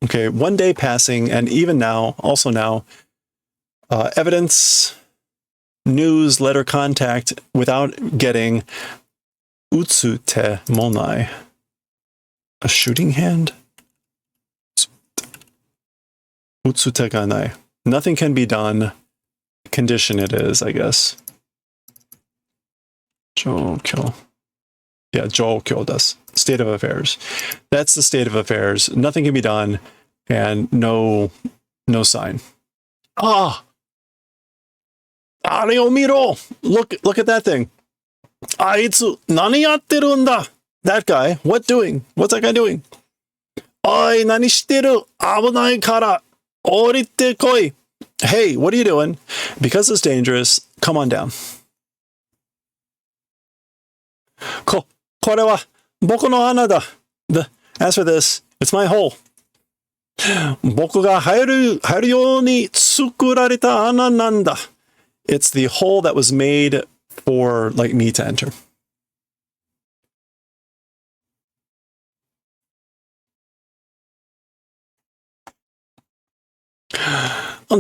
Okay, one day passing, and even now, also now, evidence, news, letter, contact, without getting 打つ手もない. A shooting hand? 打つ手がない. Nothing can be done. Condition it is, I guess. 状況. Yeah, 状況です. State of affairs. That's the state of affairs. Nothing can be done, and no sign. Ah! あれを見ろ! Look at that thing. あいつ、何やってるんだ? That guy, what doing? What's that guy doing? おい、何してる? 危ないから、降りてこい. Hey, what are you doing? Because it's dangerous, come on down. これは僕の穴だ. As for this, it's my hole. 僕が入るように作られた穴なんだ. It's the hole that was made for like me to enter.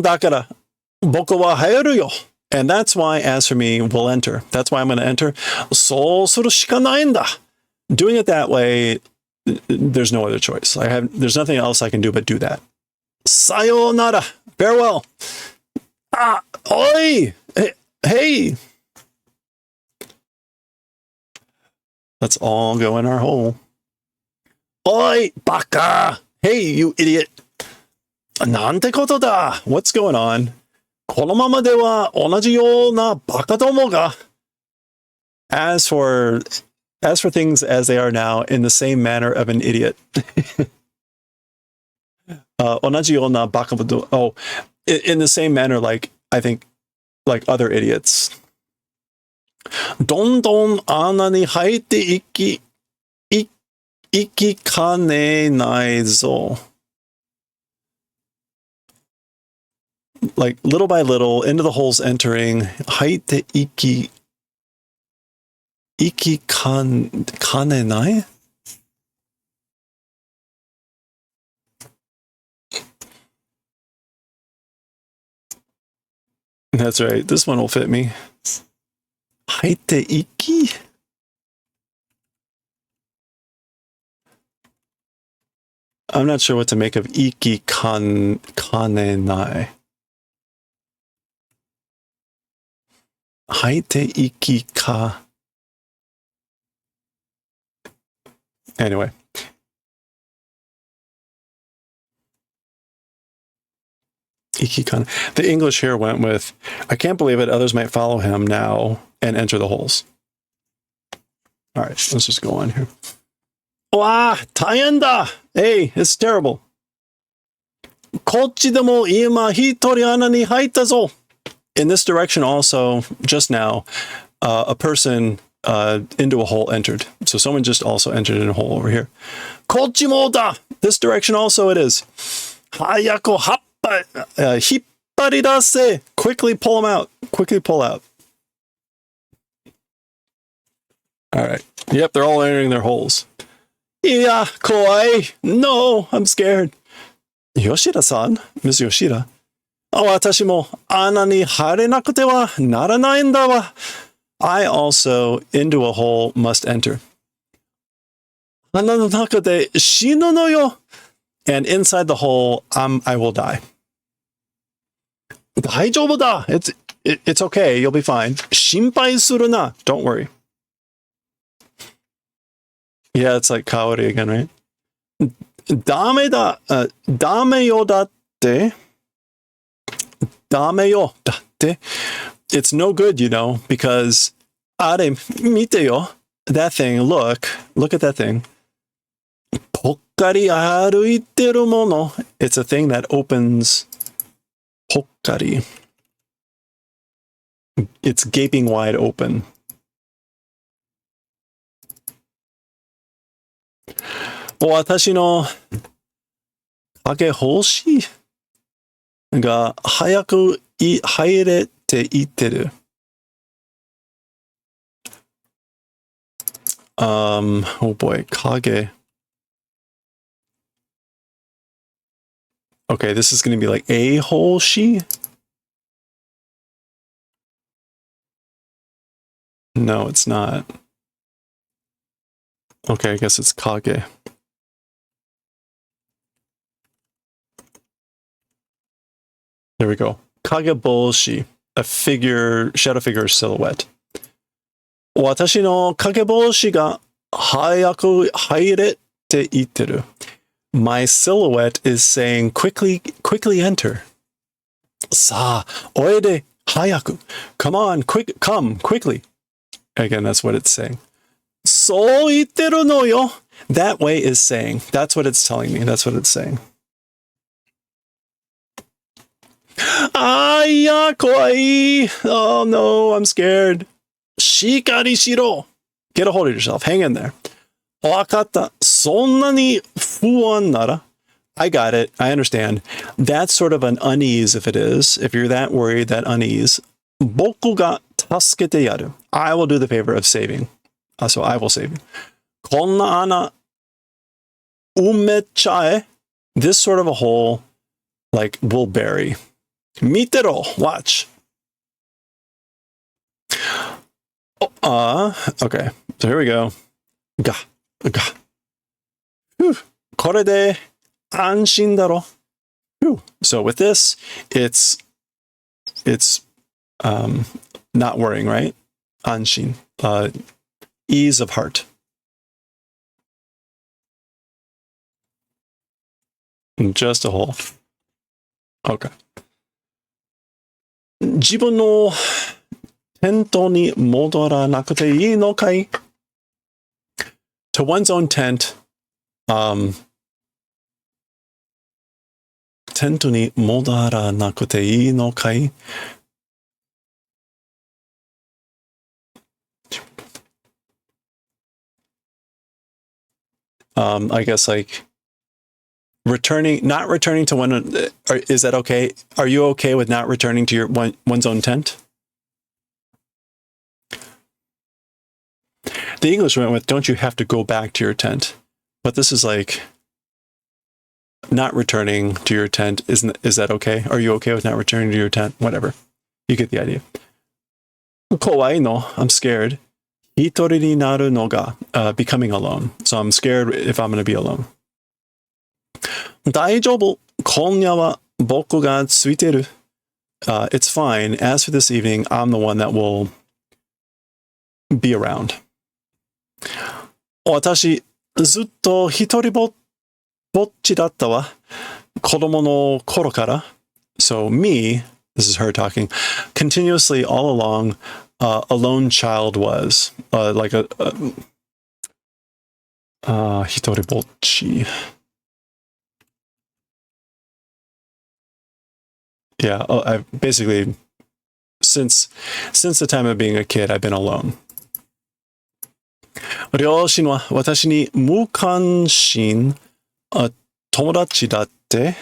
だから僕は入るよ. And that's why, as for me, we'll enter. That's why I'm going to enter. So suru shikanai nda. Doing it that way, there's no other choice. There's nothing else I can do but do that. Sayonara. Farewell. Ah, oi. Hey. Let's all go in our hole. Oi, baka. Hey, you idiot. Nante koto da. What's going on? このままでは同じようなバカどもが as for things as they are now, in the same manner of an idiot. 同じようなバカども oh, in the same manner, like, I think, like other idiots. どんどん穴に入っていきかねないぞ. Like, little by little, into the holes entering, 入っていきかねない? That's right. This one will fit me. 入っていき? I'm not sure what to make of かねない. 入っていきか. Anyway. The English here went with, I can't believe it, others might follow him now and enter the holes. All right, let's just go on here. Wow, 大変だ! Hey, it's terrible. こっちでも今一人穴に入ったぞ! In this direction also, just now, a person into a hole entered. So someone just also entered in a hole over here. こっちもだ! This direction also it is. 早く引っ張り出せ! Quickly pull them out. Quickly pull out. All right. Yep, they're all entering their holes. Yeah, kowai. No, I'm scared. Yoshida-san, Ms. Yoshida. 私も穴に入れなくてはならないんだわ. I also, into a hole, must enter. 穴の中で死ぬのよ. And inside the hole, I will die. 大丈夫だ. It's okay. You'll be fine. 心配するな. Don't worry. Yeah, it's like Kaori again, right? ダメだ. ダメよだって. ダメよだって. It's no good, you know, because あれ見てよ. That thing, look at that thing. ぽっかり歩いてるもの. It's a thing that opens ぽっかり. It's gaping wide open. 私の影欲しいが早く入れていってる. Oh boy, kage. Okay, this is going to be like a hole she. No, it's not. Okay, I guess it's kage. There we go. Kageboshi, a figure, shadow figure silhouette. 私のkageboshiが早く入れていってる. My silhouette is saying, quickly enter. さあ、おいで、早く. Come on, come, quickly. Again, that's what it's saying. そう言ってるのよ. That way is saying. That's what it's telling me. That's what it's saying. あーいや、怖い. Oh no, I'm scared. しっかりしろ. Get a hold of yourself. Hang in there. わかった. そんなに不安なら. I got it. I understand. That's sort of an unease if it is. If you're that worried, that unease. 僕が助けてやる. I will do the favor of saving. So I will save you. こんな穴埋めちゃえ. This sort of a hole, like, will bury. 見てろ. Watch. Okay. So here we go. Ga, ga. Whew. これで安心だろ. Whew. So with this, it's not worrying, right? Anshin. Ease of heart. Just a hole. Okay. 自分のテントに戻らなくていいのかい? To one's own tent, テントに戻らなくていいのかい? I guess like not returning to one. Is that okay? Are you okay with not returning to your one's own tent? The English went with, don't you have to go back to your tent? But this is like not returning to your tent. Is that okay? Are you okay with not returning to your tent? Whatever. You get the idea. 怖いの. I'm scared. 一人になるのが becoming alone. So I'm scared if I'm going to be alone. 大丈夫. 今夜は僕がついてる. It's fine. As for this evening, I'm the one that will be around. 私、ずっと一人ぼっちだったわ。子供の頃から. So me, this is her talking, continuously all along, a lone child was. Like a 一人ぼっち. Yeah, I've basically, since the time of being a kid, I've been alone. 両親は私に無関心、友達だって.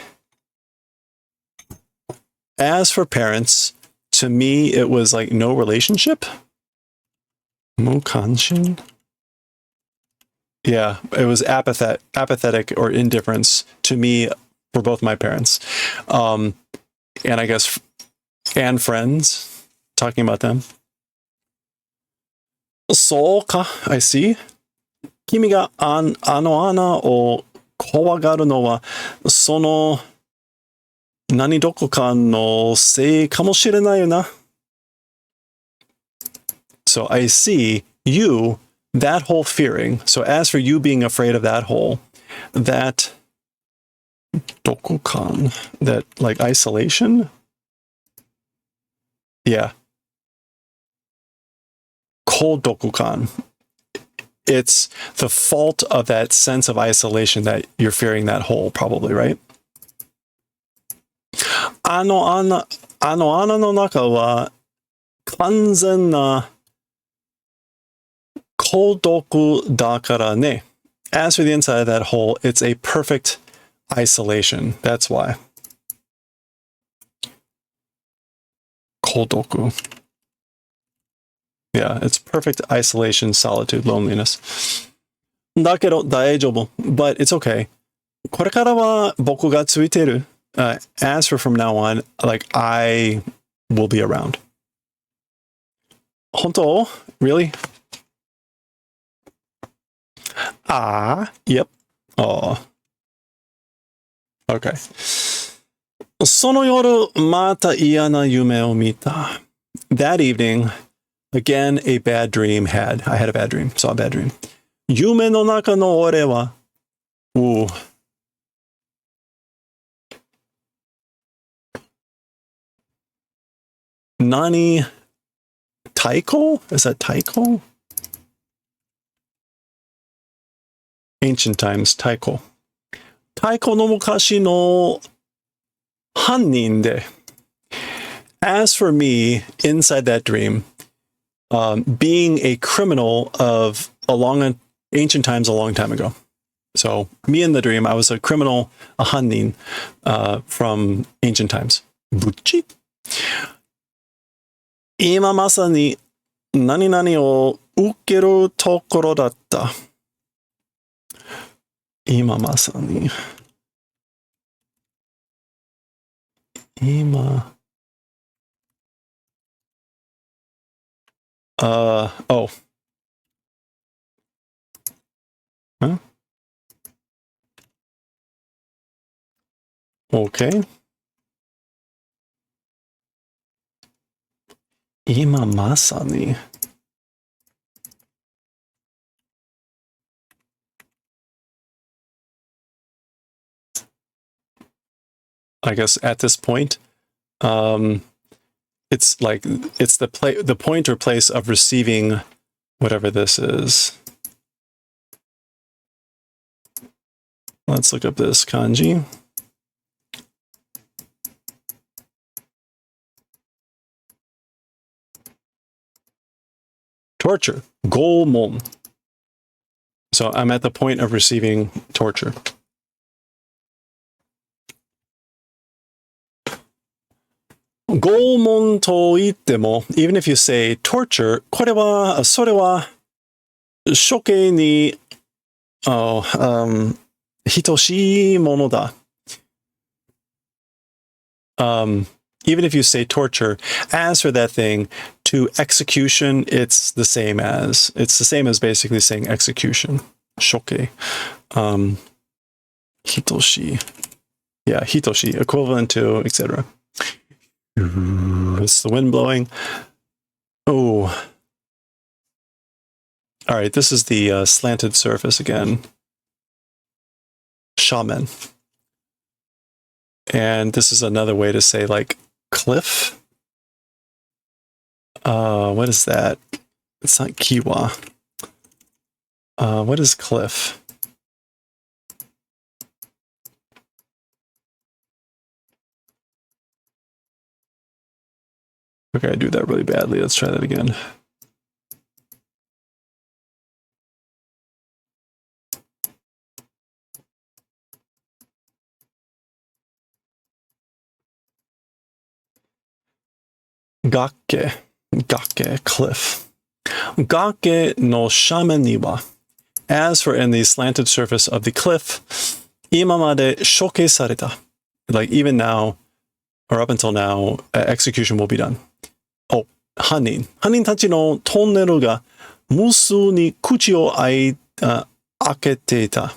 As for parents, to me, it was like no relationship. 無関心? Yeah, it was apathetic or indifference to me for both my parents. And I guess, and friends, talking about them. そうか, I see. 君があの穴を怖がるのは、その何どこかのせいかもしれないよな. So I see you, that hole fearing. So as for you being afraid of that hole, that どこか, that like isolation? Yeah. Kodokukan. It's the fault of that sense of isolation that you're fearing that hole, probably, right? あの穴の中は完全な孤独だからね. As for the inside of that hole, it's a perfect isolation. That's why. 孤独. Yeah, it's perfect isolation, solitude, loneliness. だけど大丈夫. But it's okay. これからは僕がついてる. As for from now on, like I will be around. 本当? Really? Yep. Oh. Okay. その夜、また嫌な夢を見た. That evening, again, I had a bad dream, saw a bad dream. 夢の中の俺は, ooh. Nani Taiko? Is that Taiko? Ancient times, Taiko. Taiko no mukashi no hannin de. As for me, inside that dream, being a criminal of ancient times a long time ago. So me in the dream, I was a criminal, a hannin, from ancient times. Buchi? 今まさに何々を受けるところだった。今まさに。今。Oh. Huh? Okay. 今まさに I guess at this point, it's like it's the point or place of receiving whatever this is. Let's look up this kanji. Torture, gomon. So I'm at the point of receiving torture. Gomon to ittemo, even if you say torture, これは、それは、処刑に、等しいものだ。Even if you say torture, as for that thing, to execution, it's the same as basically saying execution. 処刑. Hitoshi. Yeah, hitoshi, equivalent to, etc. It's the wind blowing. Oh. All right, this is the slanted surface again. Shaman. And this is another way to say like cliff. What is that? It's not kiwa. What is cliff? Okay, I do that really badly. Let's try that again. Gakke, cliff. Gakke no shaman ni wa. As for in the slanted surface of the cliff, imamade shoke sareta. Like even now, or up until now, execution will be done. Oh, hanin. Hanin tachi no tonneru ga musu ni kuchi o akete ita.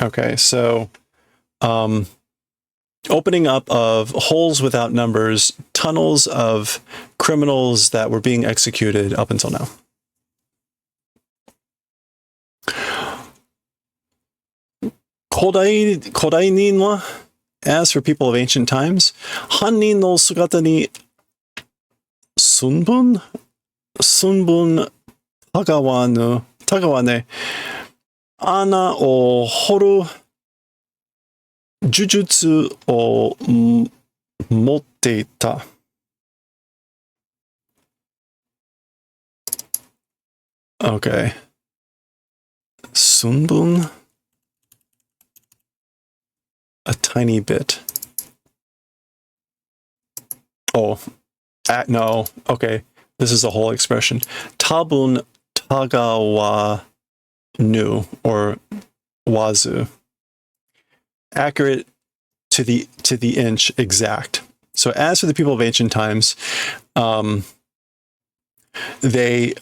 Okay, so opening up of holes without numbers, tunnels of criminals that were being executed up until now. Kodai nin wa, as for people of ancient times, hannin no sugata ni sunbun tagawane ana o horu jujutsu o motte ita. Okay. Sunbun? A tiny bit. Oh, no. Okay. This is a whole expression. Tabun tagawa nu, or wazu. Accurate to the inch, exact. So as for the people of ancient times, they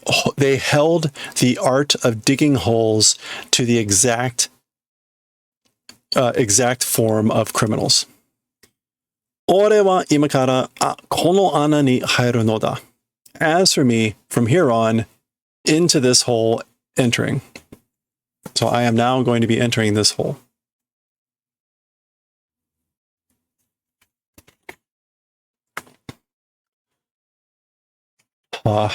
held the art of digging holes to the exact form of criminals. Ore wa imakara kono ana ni hairu no da. As for me, from here on, into this hole entering. So I am now going to be entering this hole. Oh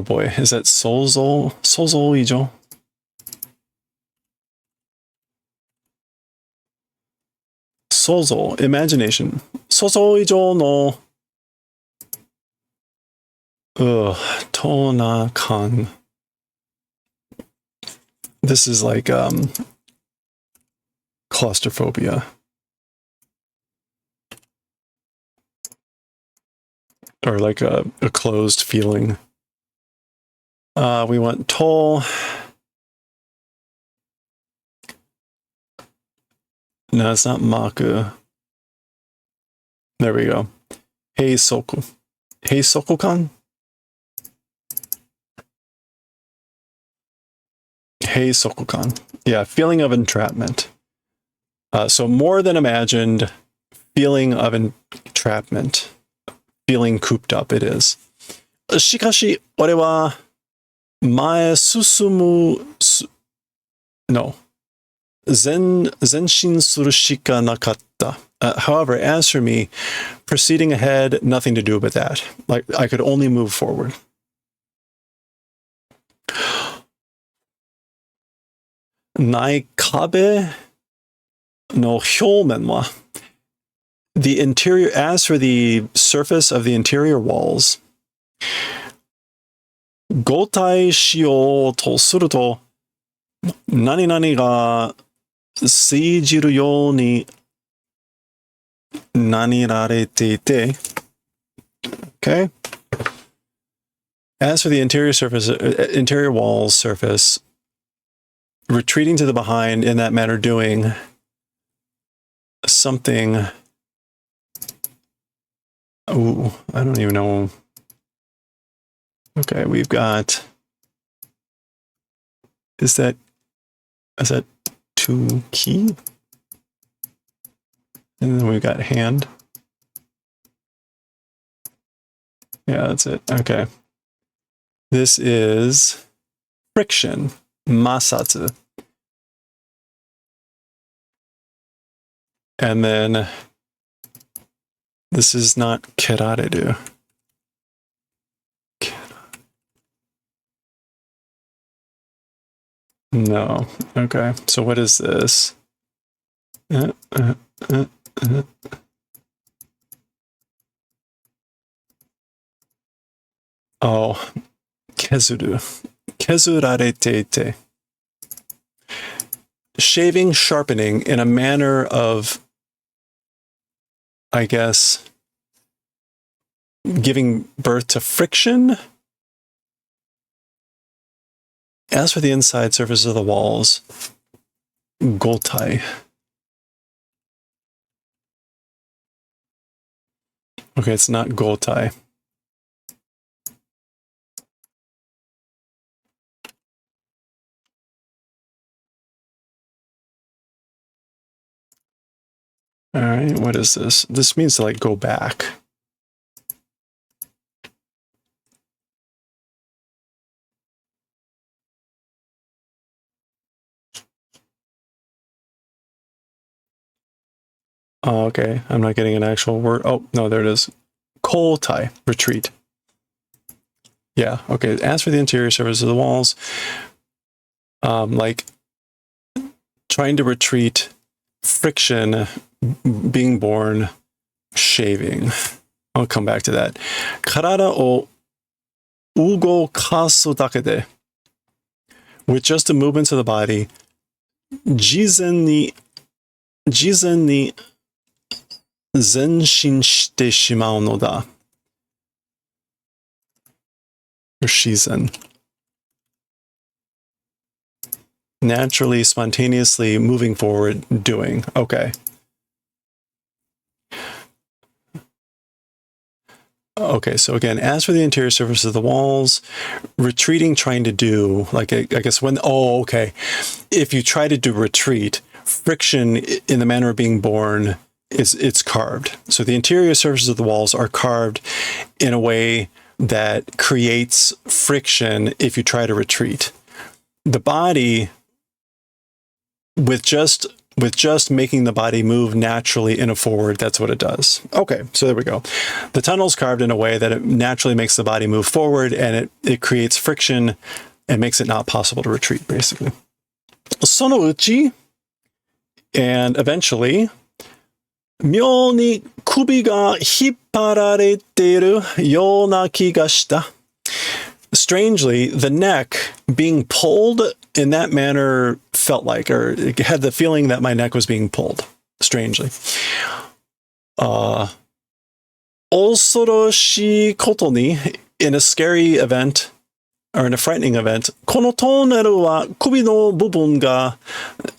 boy, is that Sozo ijo? Sozo, imagination. Sozo ijo no tona kan. This is like claustrophobia. Or like a closed feeling. We want toll. No, it's not maku. There we go. Heisoku. Heisoku-kan? Heisoku-kan. Yeah, feeling of entrapment. So more than imagined, feeling of entrapment. Feeling cooped up, it is. しかし、俺は前進む、no. 前進するしかなかった. However, as for me, proceeding ahead, nothing to do with that. Like, I could only move forward. 内壁の表面は the interior, as for the surface of the interior walls, 合体しようとすると、何々が通じるようになられていて、okay? As for the interior surface, interior walls surface, retreating to the behind in that manner, doing something. Oh, I don't even know. Okay, we've got. Is that two key? And then we've got hand. Yeah, that's it. Okay. This is friction, masatsu. And then this is not kerareru. No. Okay. So what is this? Oh, kezuru. Kezurarete. Shaving, sharpening in a manner of, I guess, giving birth to friction. As for the inside surface of the walls, gotai. Okay, it's not gotai. All right, what is this? This means to like go back. Oh, okay. I'm not getting an actual word. Oh, no, there it is. Kotai, retreat. Yeah, okay. As for the interior surface of the walls, like trying to retreat, friction, being born, shaving. I'll come back to that. Karada o ugokasu dakede. With just the movements of the body, jizen ni zenshin shite shimau no da. Or shizen. Naturally, spontaneously moving forward, doing. Okay. Okay, so again, as for the interior surface of the walls, retreating, trying to do, like, I guess when, oh, okay. If you try to do retreat, friction in the manner of being born, it's carved. So the interior surfaces of the walls are carved in a way that creates friction if you try to retreat. The body, with just making the body move naturally in a forward, that's what it does. Okay, so there we go. The tunnel's carved in a way that it naturally makes the body move forward, and it creates friction and makes it not possible to retreat, basically. Sono uchi, and eventually, 妙に首が引っ張られているような気がした. Strangely, the neck being pulled in that manner felt like, or it had the feeling that my neck was being pulled. Strangely. 恐ろしいことに, in a scary event, or in a frightening event, このトンネルは首の部分が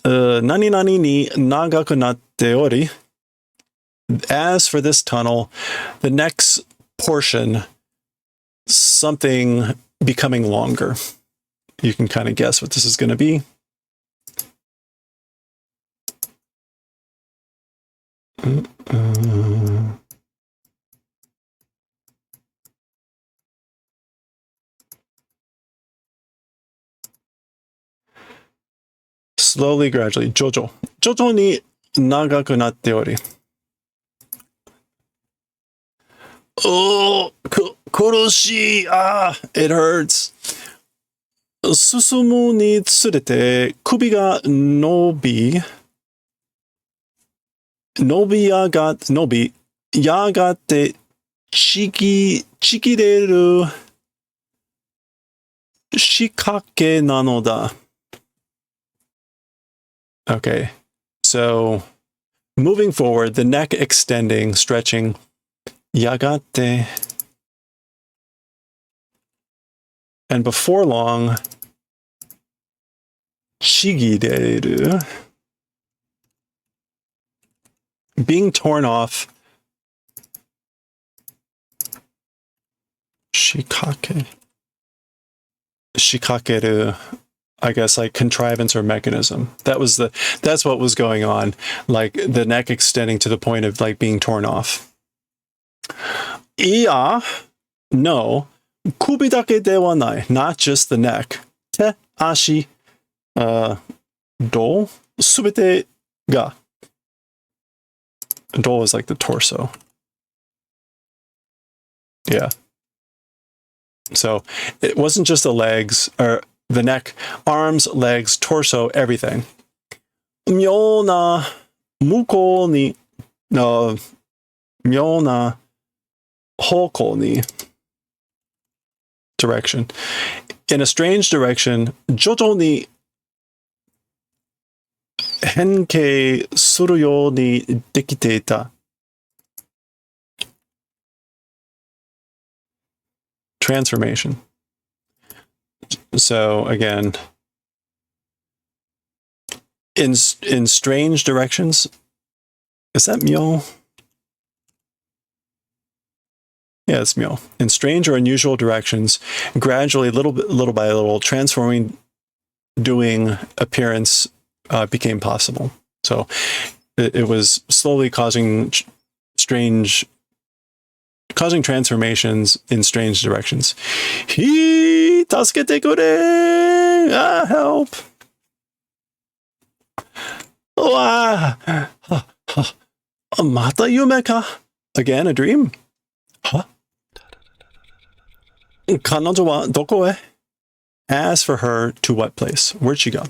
何々に長くなっており, As for this tunnel, the next portion, something becoming longer. You can kind of guess what this is going to be. Slowly, gradually, 徐々に長くなっており。Oh, 苦しい。it hurts. 進むにつれて首が伸びやがってちぎれる仕掛けなのだ。Okay, so moving forward, the neck extending, stretching, yagate. And before long, chigireru, being torn off. Shikakeru, I guess like contrivance or mechanism. That's what was going on. Like the neck extending to the point of like being torn off. Iya, no. Kubi dake de wa nai, not just the neck. Te, ashi, do, subete ga. Do is like the torso. Yeah. So it wasn't just the legs or the neck, arms, legs, torso, everything. Myona muko ni, no, myona hoko ni. Direction. In a strange direction, jojo ni henkei suru you ni dekite ita. Transformation. So again, in strange directions, is that myo? Yeah, it's myo. In strange or unusual directions, gradually, little by little, transforming, doing appearance became possible. So it was slowly causing transformations in strange directions. Hi, tasukete kure! Help! Mata yume ka? Again, a dream? Huh? 彼女はどこへ? As for her, to what place? Where'd she go?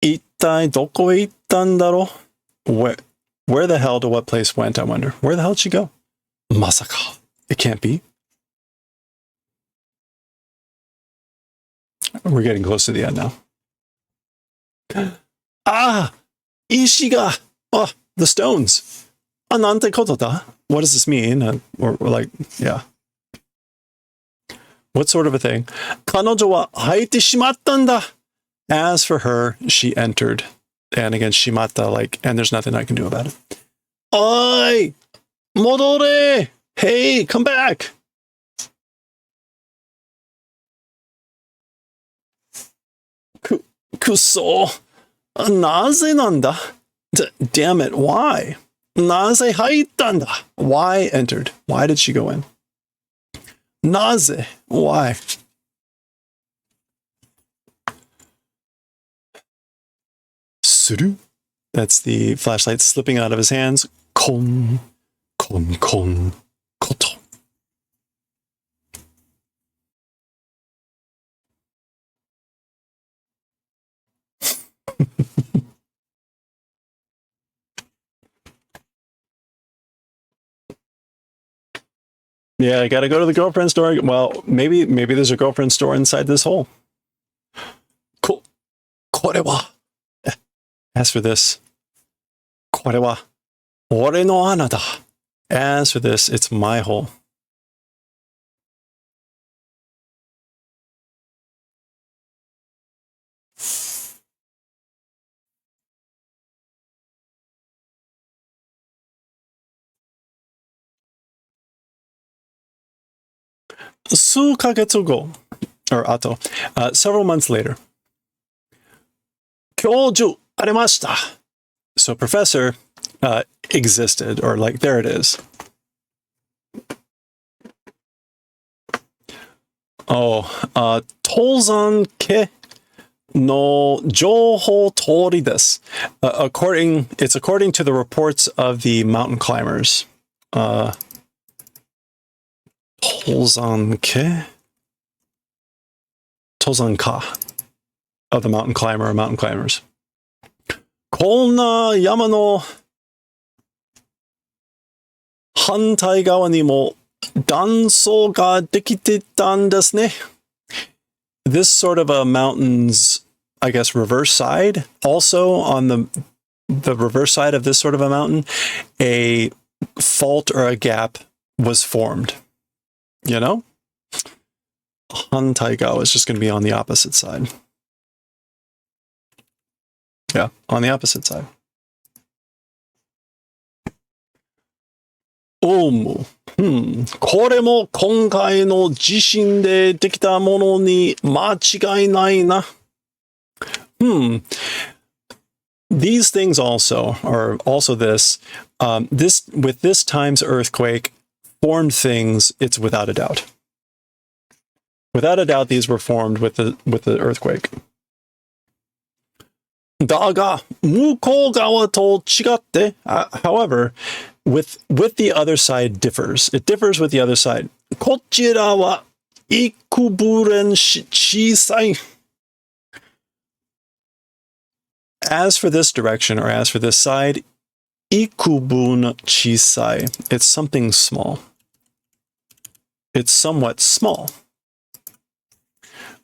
一体どこへ行ったんだろう? Where the hell to what place went, I wonder? Where the hell did she go? Masaka. It can't be. We're getting close to the end now. Ishiga! Oh, the stones. Anante koto da? What does this mean? Or like, yeah. What sort of a thing? Kanojo wa haite shimatta nda. As for her, she entered. And again, shimatta, like, and there's nothing I can do about it. Oi! Modore! Hey, come back! Kuso. Naze nanda? Damn it, why? Naze haitta nda? Why entered? Why did she go in? Naze? Why? Suru? That's the flashlight slipping out of his hands. Kon, koto. Yeah, I gotta go to the girlfriend store. Well, maybe there's a girlfriend store inside this hole. Kore wa. As for this, kore wa ore no ana da. As for this, it's my hole. 数ヶ月後, or ato, several months later. 教授ありました. So professor existed, or like, there it is. Oh, 登山家の情報通りです. It's according to the reports of the mountain climbers. 登山家? 登山家 of the mountain climber or mountain climbers. こんな山の反対側にも断層ができてたんですね. This sort of a mountain's, I guess, reverse side. Also on the reverse side of this sort of a mountain, a fault or a gap was formed. You know? 反対側 is just going to be on the opposite side. Yeah, on the opposite side. これも今回の地震でできたものに間違いないな. These things also, or also this, with this time's earthquake, formed things, it's without a doubt. Without a doubt, these were formed with the earthquake. だが、向こう側と違って、however, with the other side differs. It differs with the other side. こちらは幾分小さい. As for this direction, or as for this side, 幾分小さい. It's something small. It's somewhat small.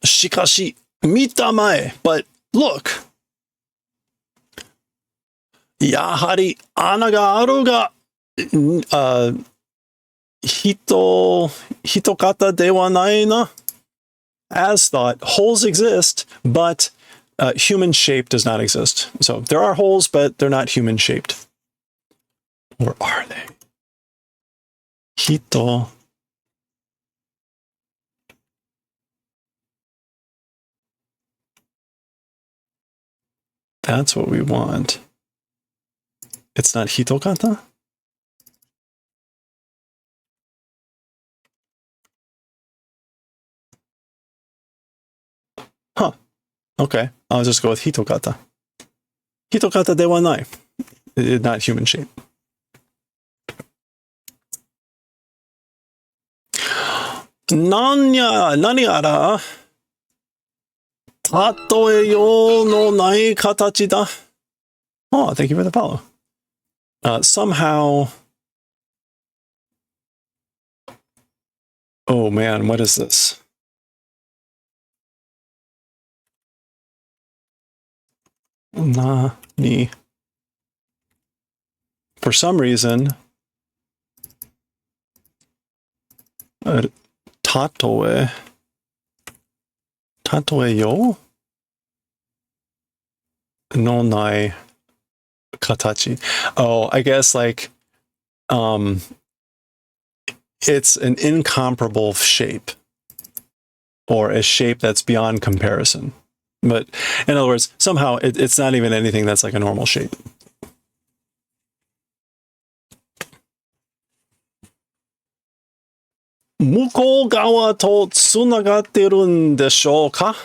しかし、見たまえ, but look. やはり穴があるが、人型ではないな. As thought, holes exist, but human shape does not exist. So there are holes, but they're not human shaped. Or are they? 人. That's what we want. It's not hitokata? Huh. Okay. I'll just go with hitokata. Hitokata de wa nai. Not human shape. Nani ara tatoe yo no nai katachi da. Oh, thank you for the follow. Somehow. Oh man, what is this? Nani. For some reason, tatoe yo no nai katachi. Oh, I guess like it's an incomparable shape, or a shape that's beyond comparison. But in other words, somehow it's not even anything that's like a normal shape. Muko gawa to tsunagatte ru desho ka?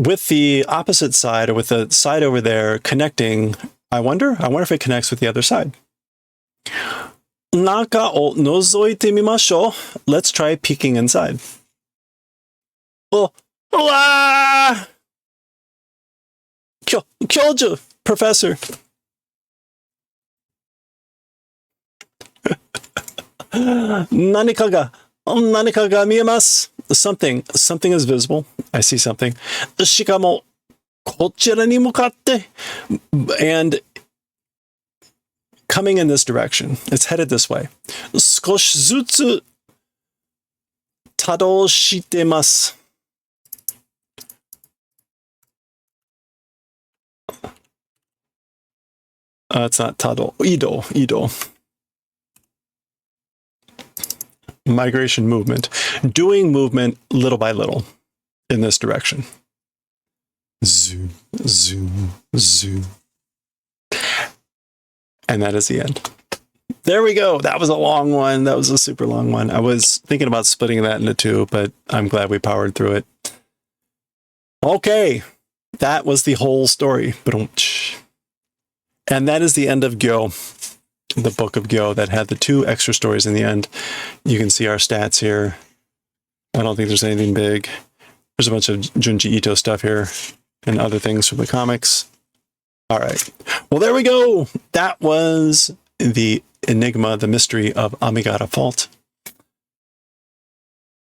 With the opposite side, or with the side over there connecting, I wonder if it connects with the other side. Naka o nozoite mimashou. Let's try peeking inside. Oh, Kyoju, professor. Nanika ga miemasu. Something is visible. I see something. Shikamo kochira ni mukatte, and coming in this direction. It's headed this way. Skoshi zutsu tadou shitemasu. It's not tado. Ido. migration movement, doing movement little by little in this direction. Zoom, zoom, zoom. And that is the end. There we go. That was a long one. That was a super long one. I was thinking about splitting that into two, but I'm glad we powered through it. Okay. That was the whole story. And that is the end of Gyo, the book of Gyo that had the 2 extra stories in the end. You can see our stats here. I don't think there's anything big. There's a bunch of Junji Ito stuff here and other things from the comics. All right. Well, there we go. That was the Enigma, the Mystery of Amigara Fault